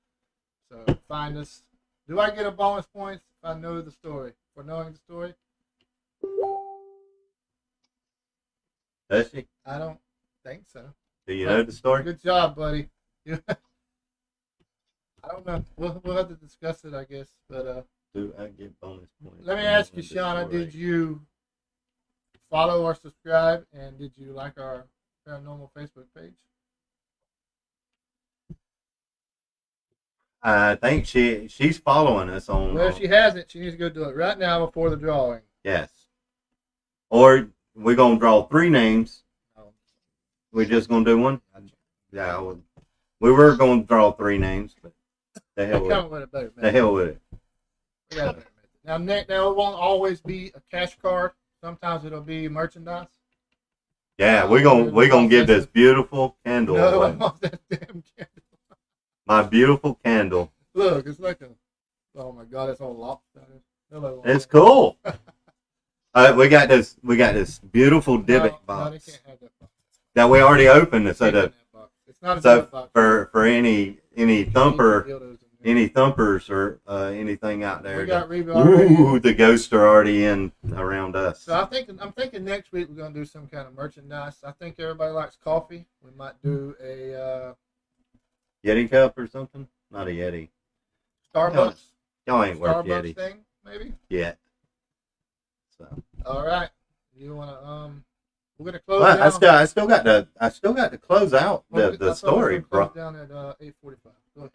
Speaker 1: So find us. Do I get a bonus points if I know the story? For knowing the story?
Speaker 2: Does she?
Speaker 1: I don't think so.
Speaker 2: Do you know the story?
Speaker 1: Good job, buddy. I don't know. We'll have to discuss it, I guess. But
Speaker 2: do I get bonus points?
Speaker 1: let me ask you, Shauna, did you follow or subscribe, and did you like our Paranormal Facebook page?
Speaker 2: I think she's following us on.
Speaker 1: Well, if she hasn't, she needs to go do it right now before the drawing.
Speaker 2: Yes. Or we're gonna draw 3 names.
Speaker 1: No.
Speaker 2: We're just gonna do one. Yeah, we were gonna draw 3 names, but the hell with it.
Speaker 1: With a better
Speaker 2: The hell with it.
Speaker 1: We got a better method. Now, it won't always be a cash card. Sometimes it'll be merchandise.
Speaker 2: Yeah, we're gonna give this beautiful candle
Speaker 1: No, I
Speaker 2: away.
Speaker 1: want that damn candle.
Speaker 2: My beautiful candle.
Speaker 1: Look, it's like a. Oh my God, it's all lopsided. Hello.
Speaker 2: It's cool. We got this beautiful divot
Speaker 1: No,
Speaker 2: box
Speaker 1: they can't have that box.
Speaker 2: that we already opened. So
Speaker 1: Can't have that box. It's not a
Speaker 2: so
Speaker 1: divot box.
Speaker 2: for any thumper.
Speaker 1: Dildos in there.
Speaker 2: Any thumpers or anything out there?
Speaker 1: We got Reba already.
Speaker 2: Ooh, the ghosts are already in around us.
Speaker 1: So I'm thinking next week we're gonna do some kind of merchandise. I think everybody likes coffee. We might do a
Speaker 2: Yeti cup or something? Not a Yeti.
Speaker 1: Starbucks
Speaker 2: Y'all ain't worth
Speaker 1: Starbucks
Speaker 2: Yeti
Speaker 1: thing, maybe.
Speaker 2: yet. So.
Speaker 1: All right. You wanna we're gonna close
Speaker 2: Well,
Speaker 1: down.
Speaker 2: I still got to close out the story, bro.
Speaker 1: Down at 8:45. Go ahead.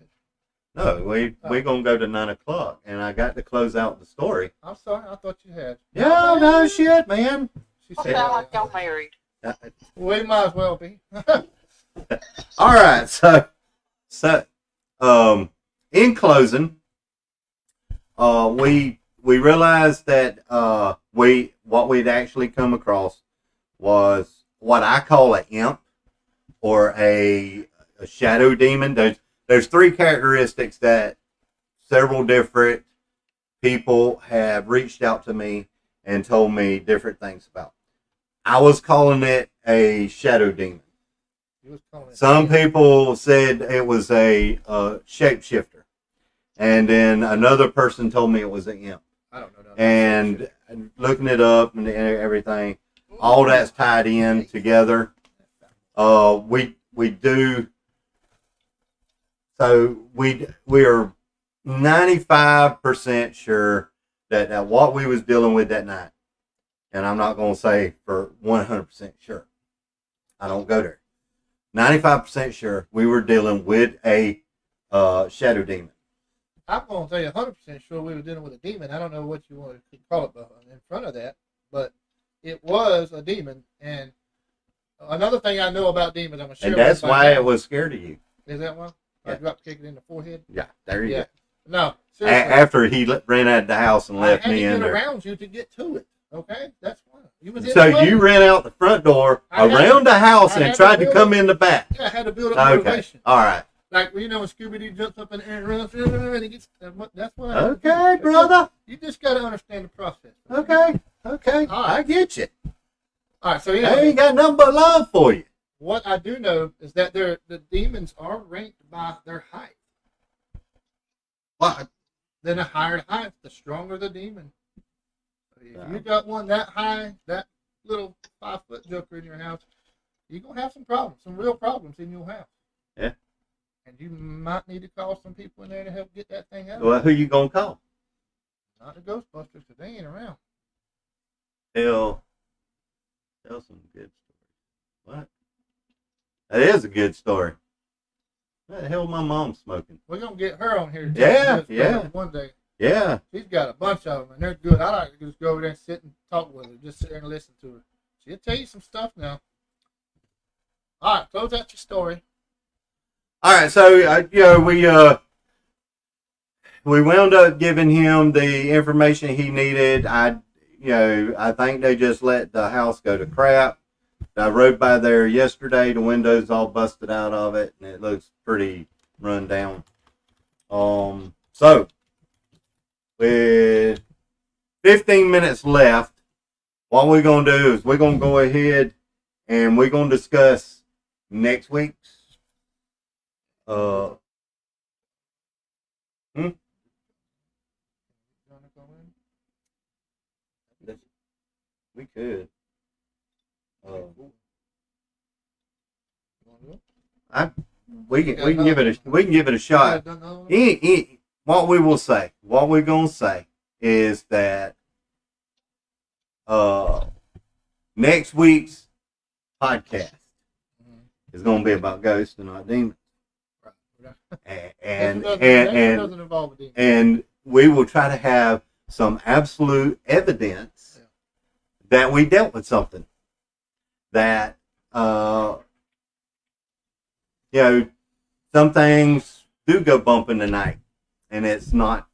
Speaker 2: No, we're gonna go to 9 o'clock, and I got to close out the story.
Speaker 1: I'm sorry. I thought you had.
Speaker 2: Yeah, no shit, man.
Speaker 1: She
Speaker 3: I
Speaker 1: said.
Speaker 3: sound like y'all married.
Speaker 1: We might as well be.
Speaker 2: All right, so in closing, we realized that what we'd actually come across was what I call an imp or a shadow demon. There's 3 characteristics that several different people have reached out to me and told me different things about. I was calling it a shadow demon. Some people said it was a shapeshifter. And then another person told me it was an imp.
Speaker 1: I don't know.
Speaker 2: And looking it up and everything, all that's tied in together. We do. So we are 95% sure that what we was dealing with that night, and I'm not going to say for 100% sure. I don't go there. 95% sure we were dealing with a shadow demon.
Speaker 1: I'm going to tell you 100% sure we were dealing with a demon. I don't know what you want to call it in front of that, but it was a demon. And another thing I know about demons, I'm going to share.
Speaker 2: And that's why it was scared of you.
Speaker 1: Is that why?
Speaker 2: Yeah.
Speaker 1: I dropped kick it in the forehead.
Speaker 2: Yeah, there you go.
Speaker 1: No, seriously.
Speaker 2: After he ran out of the house and left me
Speaker 1: I had
Speaker 2: in
Speaker 1: to get
Speaker 2: there.
Speaker 1: around you to get to it. Okay, that's why. You was in
Speaker 2: So
Speaker 1: the way.
Speaker 2: you ran out the front door,
Speaker 1: I had
Speaker 2: around the house,
Speaker 1: I had
Speaker 2: and
Speaker 1: to
Speaker 2: tried to
Speaker 1: build
Speaker 2: come
Speaker 1: it.
Speaker 2: in the back.
Speaker 1: Yeah, I had to build up
Speaker 2: Okay,
Speaker 1: motivation.
Speaker 2: all right.
Speaker 1: Like when when Scooby-Doo jumps up in the air and runs, and he gets. That's what. I had to
Speaker 2: Okay,
Speaker 1: do.
Speaker 2: brother.
Speaker 1: You just got to understand the process.
Speaker 2: Okay,
Speaker 1: All right.
Speaker 2: I get you.
Speaker 1: All right. So
Speaker 2: I
Speaker 1: anyway,
Speaker 2: ain't got nothing but love for you.
Speaker 1: what I do know is that the demons are ranked by their height.
Speaker 2: What?
Speaker 1: Then the higher the height, the stronger the demon. If
Speaker 2: Yeah.
Speaker 1: you got one that high, that little 5-foot joker in your house, you're gonna have some problems, some real problems in your house.
Speaker 2: Yeah.
Speaker 1: And you might need to call some people in there to help get that thing out.
Speaker 2: Well, who you gonna call?
Speaker 1: Not the Ghostbusters, because they ain't around.
Speaker 2: Tell some good stories. What? That is a good story. What the hell my mom smoking?
Speaker 1: We're gonna get her on here.
Speaker 2: Yeah, yeah.
Speaker 1: One day.
Speaker 2: Yeah.
Speaker 1: She's got a bunch of them, and they're good. I like to just go over there and sit and talk with her, just sit there and listen to her. She'll tell you some stuff now. All right, close out your story.
Speaker 2: All right, so we wound up giving him the information he needed. I think they just let the house go to crap. I rode by there yesterday. The windows all busted out of it, and it looks pretty run down. So with 15 minutes left, what we're gonna do is we're gonna go ahead and we're gonna discuss next week's. We could. We can give it a shot. What we will say, what we're gonna say is that next week's podcast is gonna be about ghosts and not demons. And we will try to have some absolute evidence that we dealt with something that some things do go bump in the night, and it's not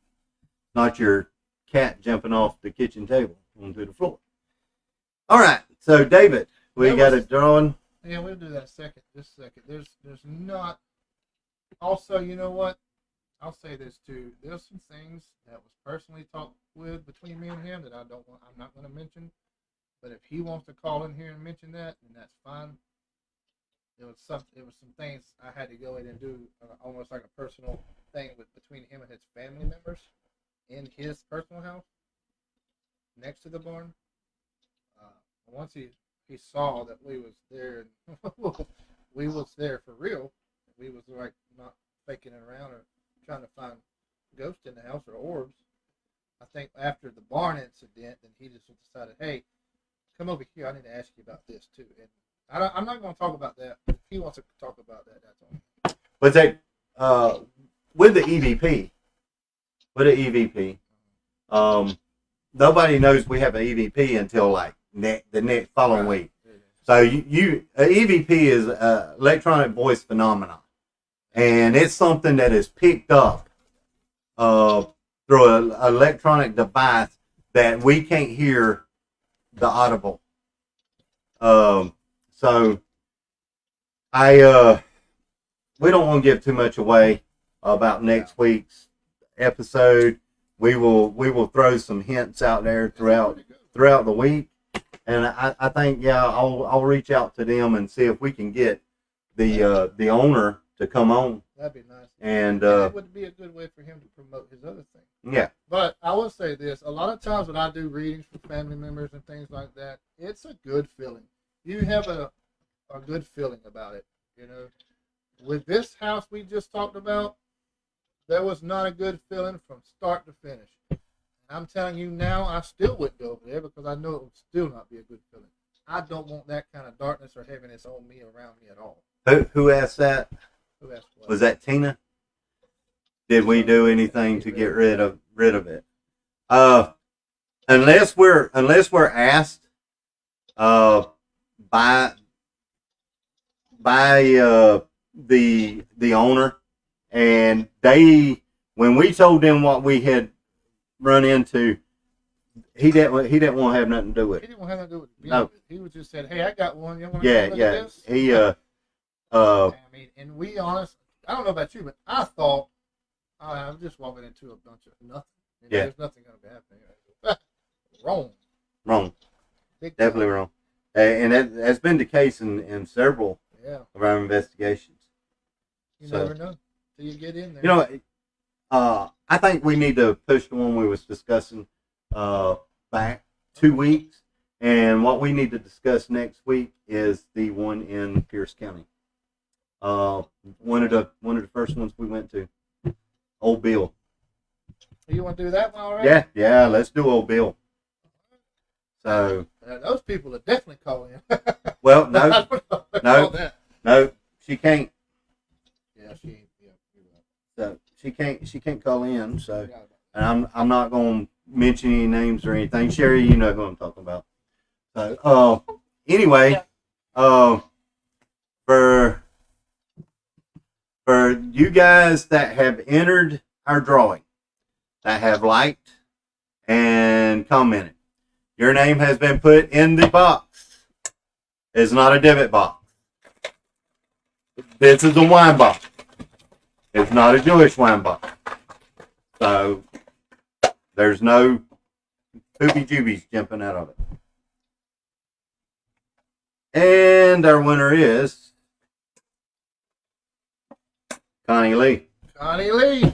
Speaker 2: your cat jumping off the kitchen table onto the floor. All right, so David, we got it drawing.
Speaker 1: Yeah, we'll do that just a second. There's not. Also, you know what? I'll say this too. There's some things that was personally talked with between me and him that I'm not going to mention. But if he wants to call in here and mention that, then that's fine. It was some things I had to go in and do, almost like a personal thing between him and his family members in his personal house next to the barn. Once he saw that we was there, we was there for real. We was like not faking it around or trying to find ghosts in the house or orbs. I think after the barn incident, then he just decided, hey, come over here. I need to ask you about this too. And I'm not going to talk about that. If he wants to talk about that, that's all.
Speaker 2: But with the EVP, nobody knows we have an EVP until like the next following week. So EVP is electronic voice phenomenon, and it's something that is picked up through an electronic device that we can't hear the audible. So we don't want to give too much away about next week's episode. We will throw some hints out there throughout the week, and I think I'll reach out to them and see if we can get the owner to come on.
Speaker 1: That'd be nice.
Speaker 2: And
Speaker 1: it would be a good way for him to promote his other thing.
Speaker 2: Yeah.
Speaker 1: But I will say this: a lot of times when I do readings for family members and things like that, it's a good feeling. You have a good feeling about it, you know. With this house we just talked about, there was not a good feeling from start to finish. And I'm telling you now, I still wouldn't go over there because I know it would still not be a good feeling. I don't want that kind of darkness or heaviness on me, around me at all.
Speaker 2: Who asked that?
Speaker 1: Who asked what?
Speaker 2: Was that Tina? Did we do anything to get rid of it? Unless we're asked by the owner, and when we told them what we had run into, he didn't want to have nothing to do with it.
Speaker 1: He didn't want to have nothing to do with it.
Speaker 2: No.
Speaker 1: He was just said, hey, I got one. You want to look at this?
Speaker 2: He
Speaker 1: I mean, and we honest, I don't know about you, but I thought I'm just walking into a bunch of nothing. You know, there's nothing going to be happening. Wrong.
Speaker 2: Definitely wrong. And that's been the case in several of our investigations.
Speaker 1: You never know till you get in there.
Speaker 2: You know, I think we need to push the one we was discussing back 2 weeks, and what we need to discuss next week is the one in Pierce County. One of the first ones we went to, Old Bill.
Speaker 1: You want to do that one already?
Speaker 2: Yeah, let's do Old Bill. So
Speaker 1: those people are definitely calling in.
Speaker 2: Well, no, she can't.
Speaker 1: Yeah, she ain't. Yeah,
Speaker 2: so she can't call in. So and I'm not going to mention any names or anything. Sherry, you know who I'm talking about. So, anyway,
Speaker 3: Yeah.
Speaker 2: For you guys that have entered our drawing, that have liked and commented, your name has been put in the box. It's not a divot box. This is a wine box. It's not a Jewish wine box. So there's no poopy jubies jumping out of it. And our winner is Connie Lee.
Speaker 1: Connie Lee.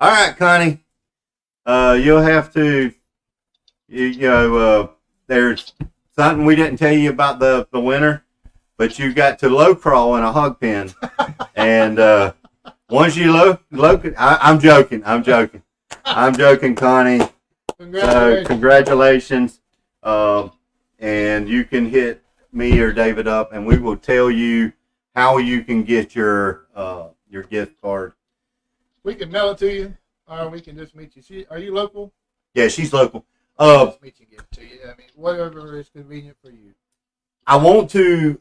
Speaker 2: All right, Connie. You'll have to, there's something we didn't tell you about the winner, but you got to low crawl in a hog pen. And once you I'm joking, Connie.
Speaker 1: Congratulations.
Speaker 2: Congratulations. And you can hit me or David up, and we will tell you how you can get your gift card.
Speaker 1: We can mail it to you, or we can just meet you. Are you local?
Speaker 2: Yeah, she's local.
Speaker 1: Just meet you, give it to you. I mean, whatever is convenient for you.
Speaker 2: I want to.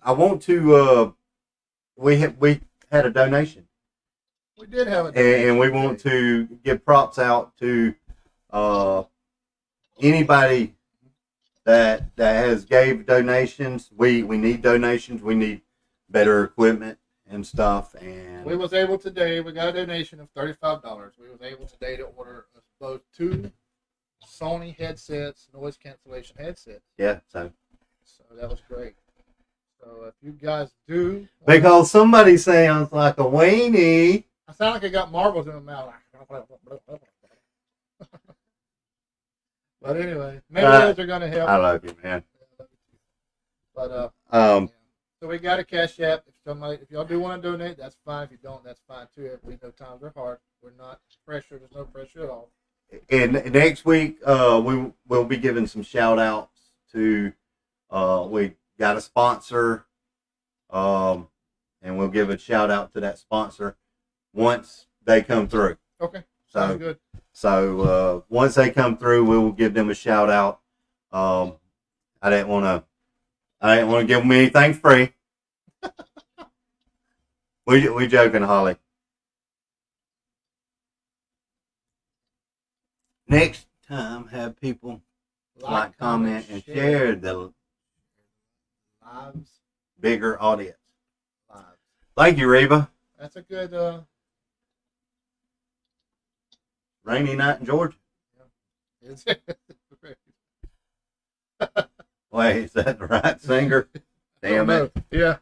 Speaker 2: We had a donation.
Speaker 1: We did have a donation,
Speaker 2: and we want to give props out to anybody that has gave donations. We need donations. We need better equipment and stuff. And
Speaker 1: we was able today. We got a donation of $35. We was able today to order both 2 Sony headsets, noise cancellation headsets.
Speaker 2: Yeah, so
Speaker 1: that was great. So if you guys do,
Speaker 2: because somebody sounds like a weenie.
Speaker 1: I sound like I got marbles in my mouth. But anyway, maybe those are going to help.
Speaker 2: I love you, man.
Speaker 1: But so we got a cash app. If y'all do want to donate, that's fine. If you don't, that's fine too. We know times are hard. We're not pressured. There's no pressure at all.
Speaker 2: And next week, we'll be giving some shout outs to. We got a sponsor, and we'll give a shout out to that sponsor once they come through.
Speaker 1: Okay.
Speaker 2: So
Speaker 1: good.
Speaker 2: So once they come through, we will give them a shout out. I didn't want to give them anything free. we joking, Holly. Next time, have people like, comment, and share the
Speaker 1: lives.
Speaker 2: Bigger audience.
Speaker 1: Lives.
Speaker 2: Thank you, Reba.
Speaker 1: That's a good
Speaker 2: rainy night in Georgia.
Speaker 1: Yeah.
Speaker 2: Wait, is that the right singer? Damn it.
Speaker 1: Yeah.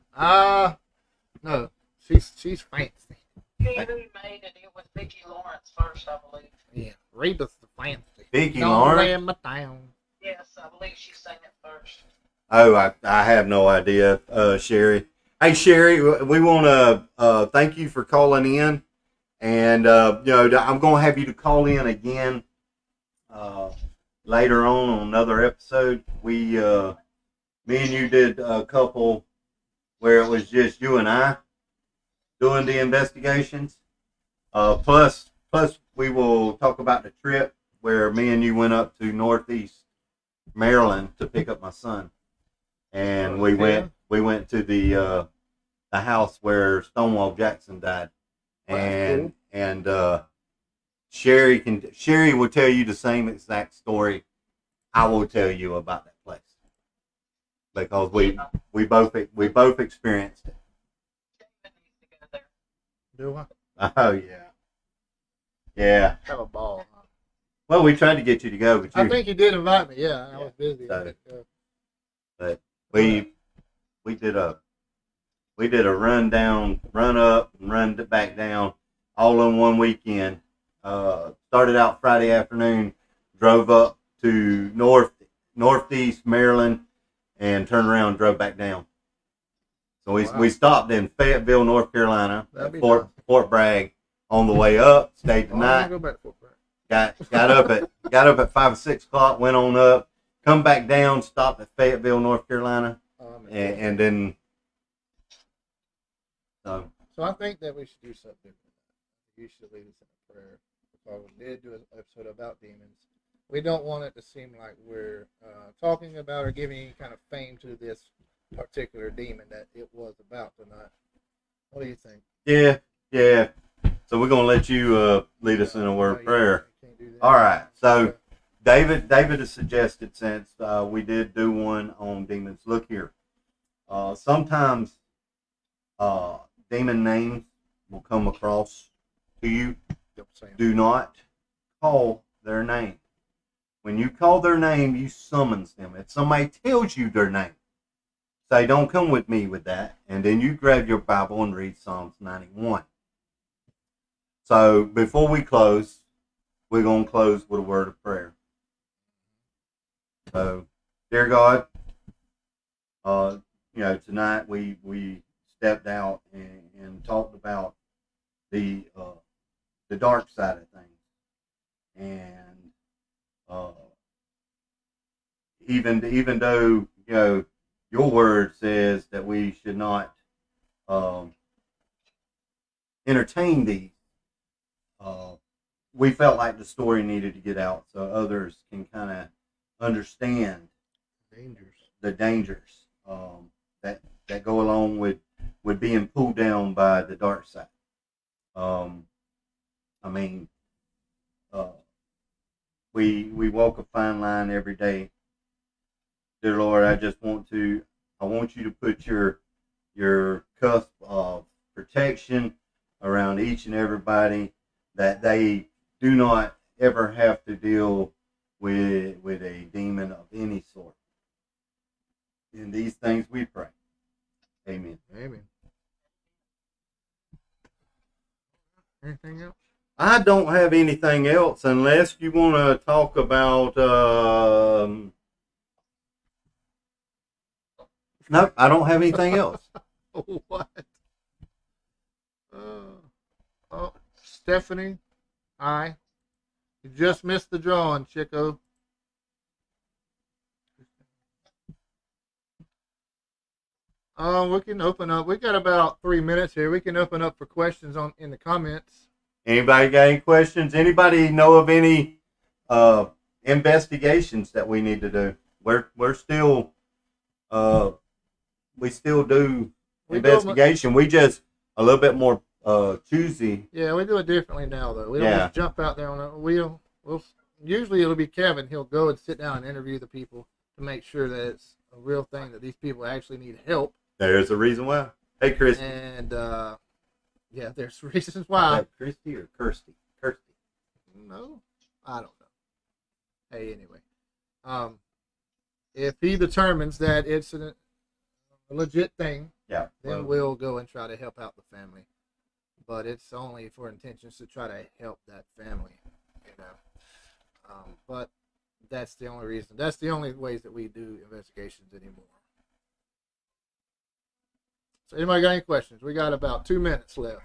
Speaker 1: No. She's fancy.
Speaker 3: Who made it? It was Vicki Lawrence first, I believe.
Speaker 1: Yeah. Reba's the fancy.
Speaker 2: Vicki Lawrence?
Speaker 1: Don't let me down.
Speaker 3: Yes, I believe she sang it first.
Speaker 2: Oh, I have no idea, Sherry. Hey, Sherry, we want to thank you for calling in. And, I'm going to have you to call in again later on another episode. Me and you did a couple where it was just you and I doing the investigations. Plus we will talk about the trip where me and you went up to Northeast Maryland to pick up my son. And we went to the house where Stonewall Jackson died. And Sherry will tell you the same exact story I will tell you about that place because we both experienced it.
Speaker 1: Do I?
Speaker 2: Oh yeah.
Speaker 1: Have a ball. Huh?
Speaker 2: Well, we tried to get you to go, but
Speaker 1: I think you did invite me. Yeah, I was busy.
Speaker 2: So, but we did a run up, and run back down, all in one weekend. Started out Friday afternoon, drove up to northeast Maryland, and turned around and drove back down. So we stopped in Fayetteville, North Carolina, at Fort Bragg on the way up. Stayed the night.
Speaker 1: Go back to Fort Bragg.
Speaker 2: Got up at 5 or 6 o'clock. Went on up, come back down, stopped at Fayetteville, North Carolina, and then. So
Speaker 1: I think that we should do something. You should lead us in a prayer did do an episode about demons. We don't want it to seem like we're talking about or giving any kind of fame to this particular demon that it was about tonight. What do you think?
Speaker 2: Yeah. So we're gonna let you lead us in a word of prayer. All right. So David has suggested, since we did do one on demons. Look here. Sometimes demon names will come across to you. Do not call their name. When you call their name, you summons them. If somebody tells you their name, say, don't come with me with that. And then you grab your Bible and read Psalms 91. So before we close, we're going to close with a word of prayer. So, dear God, tonight we stepped out and talked about the dark side of things. And even though, your word says that we should not entertain these, we felt like the story needed to get out so others can kind of understand the dangers that go along with being pulled down by the dark side. We walk a fine line every day. Dear Lord, I want you to put your cusp of protection around each and everybody, that they do not ever have to deal with a demon of any sort. In these things we pray. Amen.
Speaker 1: Amen. Anything else?
Speaker 2: I don't have anything else unless you want to talk about. Nope, I don't have anything else.
Speaker 1: What? Stephanie, hi. You just missed the drawing, Chico. We can open up. We got about 3 minutes here. We can open up for questions in the comments.
Speaker 2: Anybody got any questions? Anybody know of any investigations that we need to do? We're still we still do investigation. We just a little bit more choosy.
Speaker 1: Yeah, we do it differently now, though. We don't just jump out there on a wheel. Usually it'll be Kevin. He'll go and sit down and interview the people to make sure that it's a real thing, that these people actually need help.
Speaker 2: There's a reason why. Hey, Christy.
Speaker 1: And yeah, there's reasons why.
Speaker 2: Christy or Kirsty? Kirsty.
Speaker 1: No, I don't know. Hey, anyway, if he determines that it's a legit thing, then we'll go and try to help out the family. But it's only for intentions to try to help that family, but that's the only reason. That's the only ways that we do investigations anymore. So, anybody got any questions? We got about 2 minutes left.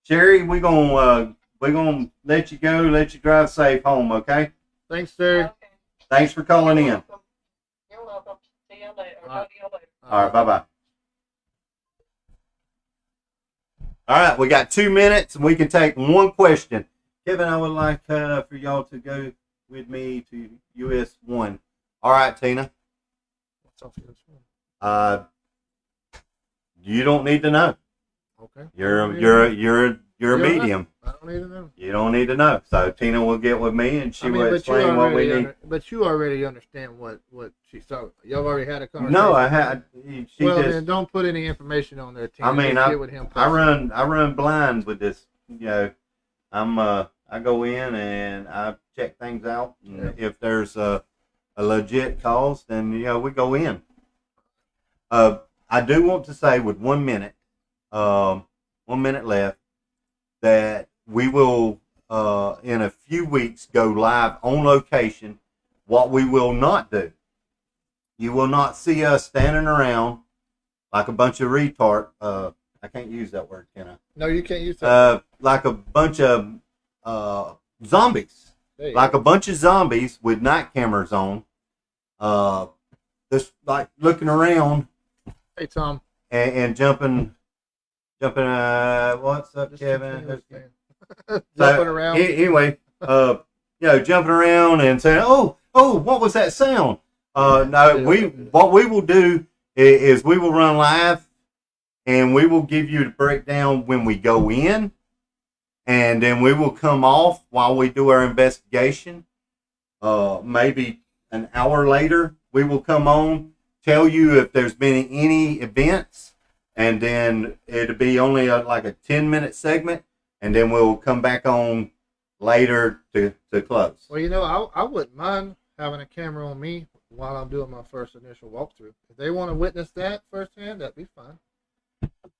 Speaker 2: Sherry, we're gonna let you go, let you drive safe home, okay?
Speaker 1: Thanks, Terry.
Speaker 3: Okay.
Speaker 2: Thanks for calling in.
Speaker 3: You're welcome. See you later.
Speaker 1: All right.
Speaker 2: All right, bye-bye. All right, we got 2 minutes, and we can take one question. Kevin, I would like for y'all to go with me to US 1. All right, Tina.
Speaker 1: What's off US 1?
Speaker 2: You don't need to know.
Speaker 1: Okay.
Speaker 2: You're a medium.
Speaker 1: I don't need to know.
Speaker 2: You don't need to know. So Tina will get with me, and she will explain what we need.
Speaker 1: But you already understand what she's talking about. You've already had a conversation.
Speaker 2: No, I had.
Speaker 1: Then don't put any information on there, Tina.
Speaker 2: I mean,
Speaker 1: get with him
Speaker 2: I run blind with this. I go in and I check things out. And if there's a legit cause, then we go in. I do want to say, with 1 minute, 1 minute left, that we will in a few weeks go live on location. What we will not do, you will not see us standing around like a bunch of retard. I can't use that word, can I?
Speaker 1: No, you can't use that.
Speaker 2: Like a bunch of zombies. Like a bunch of zombies with night cameras on. Just like looking around.
Speaker 1: Hey, Tom.
Speaker 2: and jumping. What's up,
Speaker 1: Just
Speaker 2: Kevin?
Speaker 1: jumping around.
Speaker 2: Anyway, jumping around and saying, "Oh, what was that sound?" No, what we will do is we will run live, and we will give you the breakdown when we go in, and then we will come off while we do our investigation. Maybe an hour later, we will come on, tell you if there's been any events, and then it'll be only like a 10-minute segment, and then we'll come back on later to close.
Speaker 1: Well, I wouldn't mind having a camera on me while I'm doing my first initial walkthrough. If they want to witness that firsthand, that'd be fine.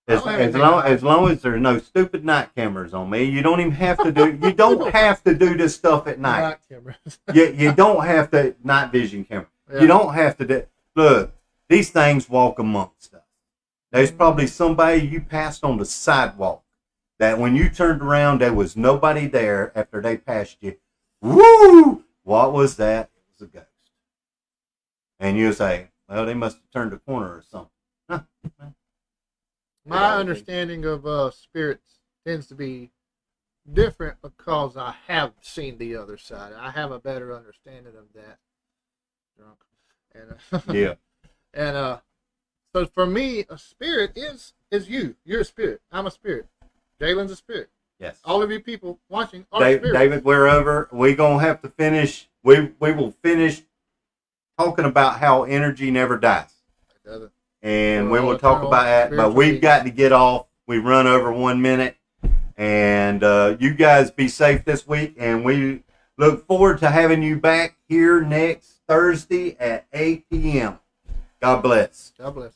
Speaker 2: As long as there's no stupid night cameras on me, you don't even have to do. You don't have to do this stuff at night.
Speaker 1: Night cameras.
Speaker 2: You don't have to night vision camera.
Speaker 1: Yeah.
Speaker 2: You don't have to do. Look, these things walk amongst us. There's probably somebody you passed on the sidewalk that when you turned around, there was nobody there after they passed you. Woo! What was that? It was a ghost. And you say, well, they must have turned a corner or something. Huh.
Speaker 1: My understanding of spirits tends to be different because I have seen the other side. I have a better understanding of that. Drunk. And,
Speaker 2: Yeah.
Speaker 1: And so for me, a spirit is you. You're a spirit. I'm a spirit. Jalen's a spirit.
Speaker 2: Yes.
Speaker 1: All of you people watching are spirits.
Speaker 2: David, we're over. We're going to have to finish. We will finish talking about how energy never dies.
Speaker 1: It doesn't.
Speaker 2: And we will talk about that. But we've got to get off. We run over 1 minute. And you guys be safe this week. And we look forward to having you back here next Thursday at 8 p.m. God bless.
Speaker 1: God bless.